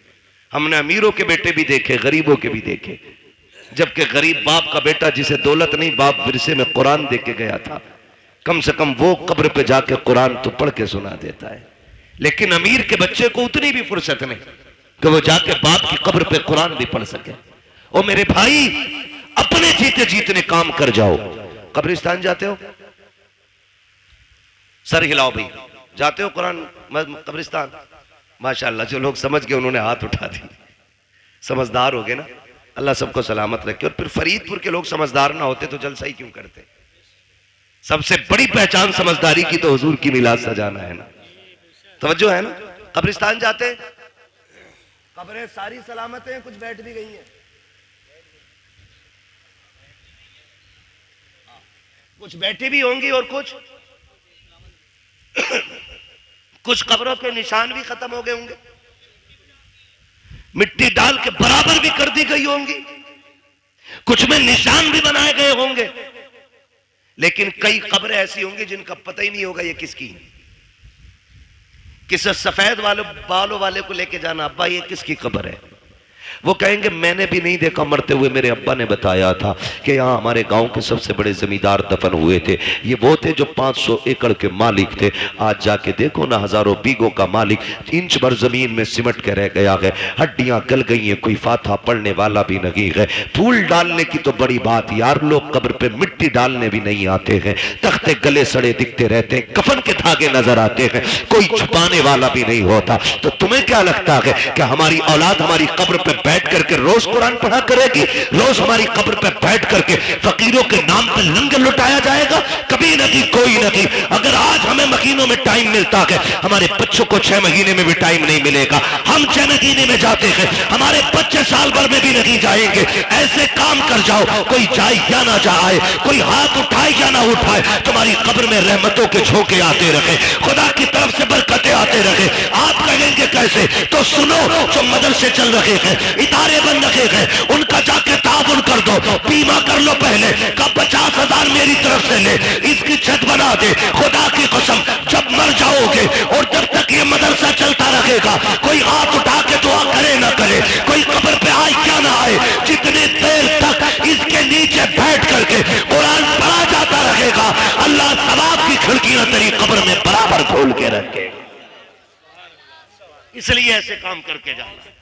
हमने अमीरों के बेटे भी देखे, गरीबों के भी देखे, जबकि गरीब बाप का बेटा जिसे दौलत नहीं, बाप विरसे में कुरान दे के गया था, कम से कम वो कब्र पे जाके कुरान तो पढ़ के सुना देता है। लेकिन अमीर के बच्चे को उतनी भी फुर्सत नहीं कि वो जाके बाप की कब्र पे कुरान भी पढ़ सके। ओ मेरे भाई, अपने जीते जीतने काम कर जाओ। कब्रिस्तान जाते हो, सर हिलाओ भाई, जाते हो कुरान कब्रिस्तान? माशाअल्लाह, जो लोग समझ गए उन्होंने हाथ उठा दी, समझदार हो गए ना। अल्लाह सबको सलामत रखे। और फिर फरीदपुर के लोग समझदार ना होते तो जलसा ही क्यों करते? सबसे बड़ी पहचान समझदारी की तो हुजूर की मिलाद सजाना है ना। तवज्जो है ना? कब्रिस्तान जाते, कब्रें सारी सलामत हैं, कुछ बैठ भी गई हैं, कुछ बैठी भी होंगी और कुछ कब्रों के निशान भी खत्म हो गए होंगे, मिट्टी डाल के बराबर भी कर दी गई होंगी, कुछ में निशान भी बनाए गए होंगे। लेकिन कई कब्रें ऐसी होंगी जिनका पता ही नहीं होगा ये किसकी। किसी सफेद बालों वाले को लेके जाना, अब्बा ये किसकी कब्र है? वो कहेंगे मैंने भी नहीं देखा मरते हुए, मेरे अब्बा ने बताया था कि यहाँ हमारे गांव के सबसे बड़े जमींदार दफन हुए थे। ये वो थे जो 500 एकड़ के मालिक थे। आज जाके देखो ना, हजारों बीघों का मालिक इंच भर जमीन में सिमट के रह गया है, हड्डियां गल गई हैं, कोई फाथा पड़ने वाला भी नहीं है। फूल डालने की तो बड़ी बात यार, लोग कब्र पे मिट्टी डालने भी नहीं आते हैं, तख्ते गले सड़े दिखते रहते हैं, कफन के धागे नजर आते हैं, कोई छुपाने वाला भी नहीं होता। तो तुम्हें क्या लगता है कि हमारी औलाद हमारी कब्र पे बैठ करके रोज कुरान पढ़ा करेगी? रोज हमारी कब्र पे बैठ करके फकीरों के नाम पे लंगर लुटाया जाएगा? कभी नहीं, कोई नहीं। अगर आज हमें महीनों में टाइम मिलता है, हमारे बच्चों को 6 महीने में भी टाइम नहीं मिलेगा। हम 6 महीने में जाते हैं, हमारे बच्चे साल भर में भी नहीं जाएंगे। ऐसे काम कर जाओ, कोई जाए या ना जाए, कोई हाथ उठाए या ना उठाए, तुम्हारी कब्र में रहमतों के झोंके आते रहे, खुदा की तरफ से बरकतें आते रहे। आप कहेंगे कैसे? तो सुनो, जो मदरसे चल रहे हैं, इदारे बन रखे हैं, उनका जाके ताउन कर दो, बीमा कर लो पहले का 50,000 मेरी तरफ से ले, इसकी छत बना दे। खुदा की कसम, जब मर जाओगे और जब तक ये मदरसा चलता रहेगा, कोई हाथ उठा के दुआ करे ना करे, कोई कब्र पे आए क्या ना आए, जितनी देर तक इसके नीचे बैठ करके कुरान पढ़ा जाता रहेगा, अल्लाह सवाब की खिड़कियां तेरी कब्र में बराबर खोल के रखेगा। इसलिए ऐसे काम करके जाना,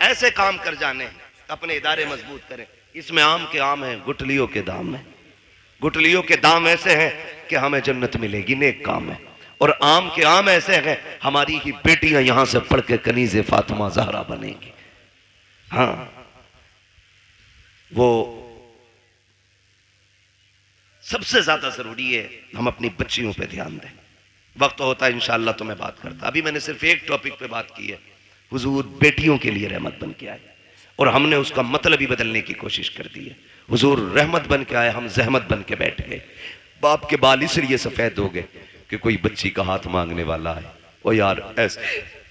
ऐसे काम कर जाने, अपने इदारे मजबूत करें। इसमें आम के आम है, गुठलियों के दाम है। गुठलियों के दाम ऐसे हैं कि हमें जन्नत मिलेगी, नेक काम है। और आम के आम ऐसे हैं, हमारी ही बेटियां यहां से पढ़ के कनीज़े फातिमा ज़हरा बनेंगी। हाँ, वो सबसे ज्यादा जरूरी है हम अपनी बच्चियों पे ध्यान दें। वक्त होता है इंशाअल्लाह तो मैं बात करता, अभी मैंने सिर्फ एक टॉपिक पे बात की है। हुजूर बेटियों के लिए रहमत बन के आए और हमने उसका मतलब ही बदलने की कोशिश कर दी है। हुजूर रहमत बन के आए, हम जहमत बन के बैठ गए। बाप के बाल इसलिए सफेद हो गए कि कोई बच्ची का हाथ मांगने वाला है। ओ यार,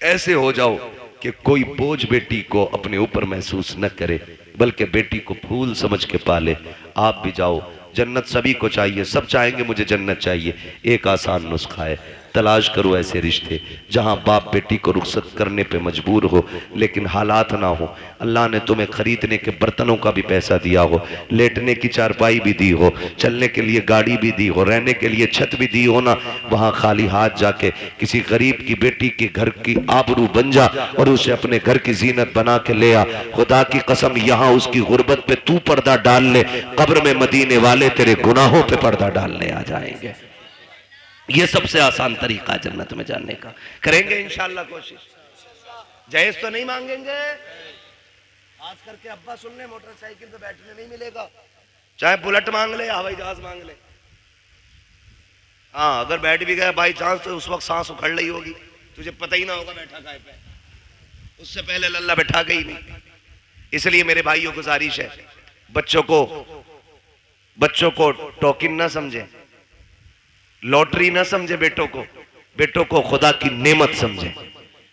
ऐसे हो जाओ कि कोई बोझ बेटी को अपने ऊपर महसूस न करे, बल्कि बेटी को फूल समझ के पाले। आप भी जाओ, जन्नत सभी को चाहिए, सब चाहेंगे मुझे जन्नत चाहिए। एक आसान नुस्खा है, तलाश करो ऐसे रिश्ते जहां बाप बेटी को रुखसत करने पे मजबूर हो, लेकिन हालात ना हो। अल्लाह ने तुम्हें खरीदने के बर्तनों का भी पैसा दिया हो, लेटने की चारपाई भी दी हो, चलने के लिए गाड़ी भी दी हो, रहने के लिए छत भी दी हो ना, वहां खाली हाथ जाके किसी गरीब की बेटी के घर की आबरू बन जा और उसे अपने घर की जीनत बना के ले आ। खुदा की कसम, यहाँ उसकी गुर्बत पे तू पर्दा डाल ले, कब्र में मदीने वाले तेरे गुनाहों पे पर्दा डालने आ जाएंगे। ये सबसे आसान तरीका जन्नत में जाने का। करेंगे इंशाअल्लाह कोशिश। जहेज तो नहीं मांगेंगे, खास करके अब्बा सुन ले, मोटरसाइकिल पे बैठने नहीं मिलेगा, चाहे बुलेट मांग ले, हवाई जहाज मांग ले। हाँ, अगर बैठ भी गया बाई चांस तो उस वक्त सांस उखड़ रही होगी, तुझे पता ही ना होगा बैठा काय पे, उससे पहले लल्ला बैठा गई नहीं। इसलिए मेरे भाइयों गुजारिश है, बच्चों को टोकन ना समझे, लॉटरी ना समझे, बेटों को खुदा की नेमत समझे।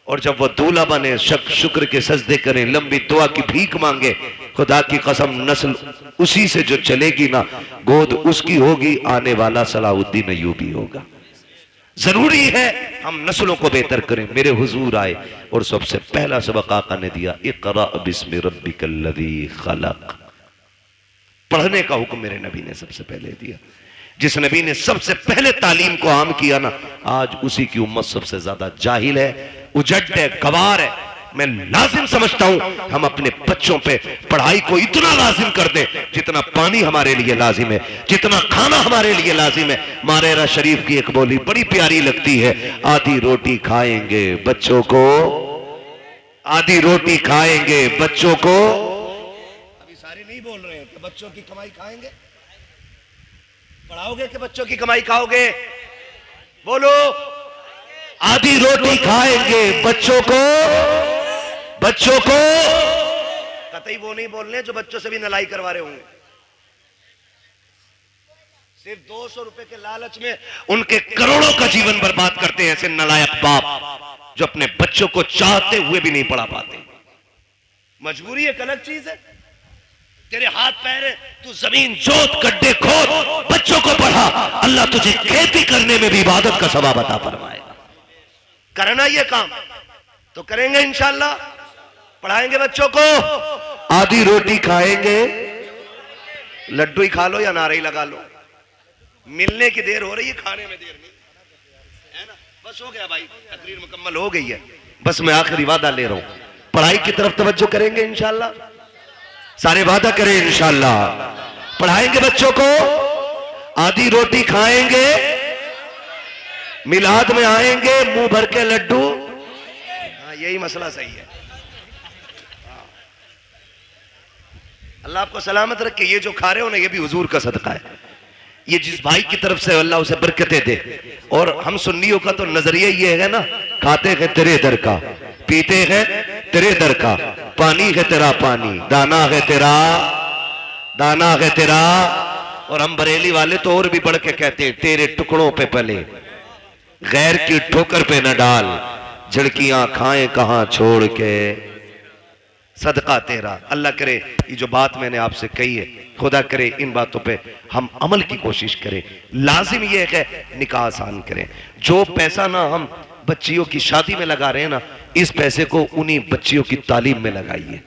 और जब वो दूल्हा बने, शुक्र के सजदे करें, लंबी दुआ की भीख मांगे। खुदा की कसम, नस्ल उसी से जो चलेगी ना, गोद उसकी होगी, आने वाला सलाहुद्दीन अय्यूबी होगा। जरूरी है हम नस्लों को बेहतर करें। मेरे हुजूर आए और सबसे पहला सबक आका ने दिया, इक़रा बिस्मि रब्बिकल्लज़ी खलक़। पढ़ने का हुक्म मेरे नबी ने सबसे पहले दिया। जिस नबी ने सबसे पहले तालीम को आम किया ना, आज उसी की उम्मत सबसे ज्यादा जाहिल है, उजड़ है, गवार है। मैं लाजिम समझता हूं हम अपने बच्चों पे पढ़ाई को इतना लाजिम कर दें जितना पानी हमारे लिए लाजिम है, जितना खाना हमारे लिए लाजिम है। मारेरा शरीफ की एक बोली बड़ी प्यारी लगती है, आधी रोटी खाएंगे बच्चों को, आधी रोटी खाएंगे बच्चों को। अभी सारे नहीं बोल रहे हैं कि बच्चों की कमाई खाएंगे, पढ़ाओगे कि बच्चों की कमाई खाओगे? बोलो, आधी रोटी खाएंगे बच्चों को। कतई वो नहीं बोल रहे जो बच्चों से भी नलाई करवा रहे होंगे। सिर्फ 200 रुपए के लालच में उनके करोड़ों का जीवन बर्बाद करते हैं ऐसे नलायक बाप जो अपने बच्चों को चाहते हुए भी नहीं पढ़ा पाते। मजबूरी एक अलग चीज है, तेरे हाथ पैर है, तू जमीन जोत, गड्ढे खोद, बच्चों को पढ़ा, अल्लाह तुझे खेती करने में भी इबादत का सवाब अता फरमाएगा। करना ये काम तो करेंगे इंशाल्लाह। पढ़ाएंगे बच्चों को, आधी रोटी खाएंगे, लड्डू ही खा लो या नारे ही लगा लो। मिलने की देर हो रही है, खाने में देर नहीं है ना। बस हो गया भाई, तकरीर मुकम्मल हो गई है। बस मैं आखिरी वादा ले रहा हूं, पढ़ाई की तरफ तवज्जो करेंगे इंशाल्लाह। सारे वादा करें इंशाल्लाह। पढ़ाएंगे बच्चों को, आधी रोटी खाएंगे, मिलाद में आएंगे, मुंह भर के लड्डू। हाँ, यही मसला सही है। अल्लाह आपको सलामत रखे। ये जो खा रहे हो ना, ये भी हुजूर का सदका है। ये जिस भाई की तरफ से अल्लाह उसे बरकतें दे। और हम सुन्नियों का तो नजरिया ये है ना, खाते हैं तेरे दर का, पीते हैं तेरे दर का, पानी है तेरा पानी, दाना है तेरा, दाना है तेरा। और हम बरेली वाले तो और भी बढ़ के कहते हैं, तेरे टुकड़ों पे पले, गैर की ठोकर पे न डाल, झड़कियां खाएं कहां छोड़ के, सदका तेरा। अल्लाह करे ये जो बात मैंने आपसे कही है, खुदा करे इन बातों पे हम अमल की कोशिश करें। लाजिम ये है निकाह आसान करें। जो पैसा ना हम बच्चियों की शादी में लगा रहे हैं ना, इस पैसे को उन्हीं बच्चियों की तालीम में लगाइए,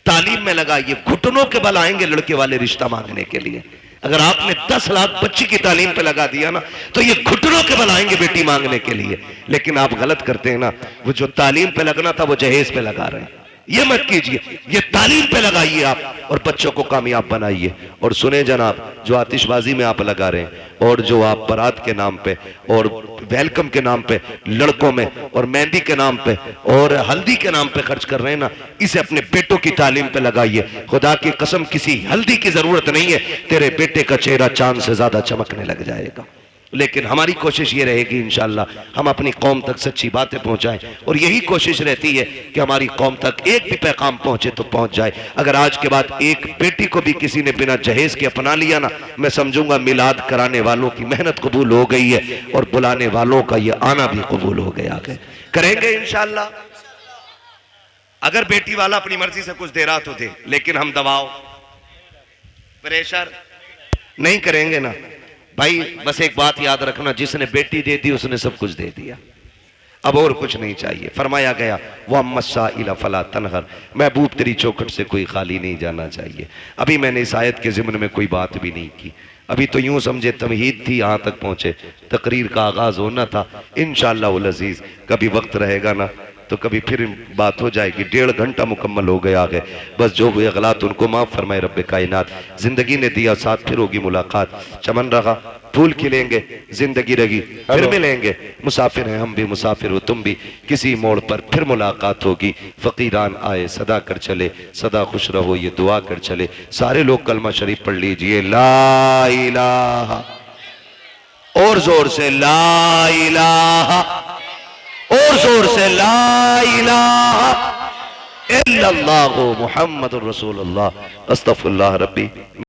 तालीम में लगाइए। घुटनों के बल आएंगे लड़के वाले रिश्ता मांगने के लिए। अगर आपने 10 लाख बच्ची की तालीम पे लगा दिया ना, तो ये घुटनों के बल आएंगे बेटी मांगने के लिए। लेकिन आप गलत करते हैं ना, वो जो तालीम पे लगना था वो जहेज पे लगा रहे हैं। ये मत कीजिए, ये तालीम पे लगाइए आप और बच्चों को कामयाब बनाइए। और सुने जनाब, जो आतिशबाजी में आप लगा रहे हैं और जो आप बारात के नाम पे और वेलकम के नाम पे लड़कों में और मेहंदी के नाम पे और हल्दी के नाम पे खर्च कर रहे हैं ना, इसे अपने बेटों की तालीम पे लगाइए। खुदा की कसम किसी हल्दी की जरूरत नहीं है, तेरे बेटे का चेहरा चांद से ज्यादा चमकने लग जाएगा। लेकिन हमारी कोशिश ये रहेगी इंशाल्लाह, हम अपनी कौम तक सच्ची बातें पहुंचाएं। और यही कोशिश रहती है कि हमारी कौम तक एक भी पैगाम पहुंचे तो पहुंच जाए। अगर आज के बाद एक बेटी को भी किसी ने बिना जहेज के अपना लिया ना, मैं समझूंगा मिलाद कराने वालों की मेहनत कबूल हो गई है और बुलाने वालों का ये आना भी कबूल हो गया है। करेंगे इंशाल्लाह। अगर बेटी वाला अपनी मर्जी से कुछ दे रहा तो दे, लेकिन हम दबाव प्रेशर नहीं करेंगे ना भाई। बस एक बात याद रखना, जिसने बेटी दे दी उसने सब कुछ दे दिया, अब और कुछ नहीं चाहिए। फरमाया गया वह मस्साइला फला तनहर, महबूब तेरी चौखट से कोई खाली नहीं जाना चाहिए। अभी मैंने इस आयत के ज़िम्न में कोई बात भी नहीं की, अभी तो यूं समझे तमहीद थी, यहाँ तक पहुंचे, तकरीर का आगाज होना था। इंशाअल्लाह उल अज़ीज़ कभी वक्त रहेगा ना तो कभी फिर बात हो जाएगी। 1.5 घंटा मुकम्मल हो गया है। बस जो हुए गलत उनको माफ़ फरमाए रब्बे कायनात। जिंदगी ने दिया साथ, फिर होगी मुलाकात। चमन रहा फूल खिलेंगे, जिंदगी रही फिर मिलेंगे। मुसाफिर हैं हम भी, मुसाफिर हो तुम भी, किसी मोड़ पर फिर मुलाकात होगी। फकीरान आए सदा कर चले, सदा खुश रहो ये दुआ कर चले। सारे लोग कलमा शरीफ पढ़ लीजिए, ला इलाहा, और जोर से ला इलाहा, और जोर से ला इलाहा इल्लल्लाहु मुहम्मदुर रसूलुल्लाह। अस्तगफिरुल्लाह रब्बी।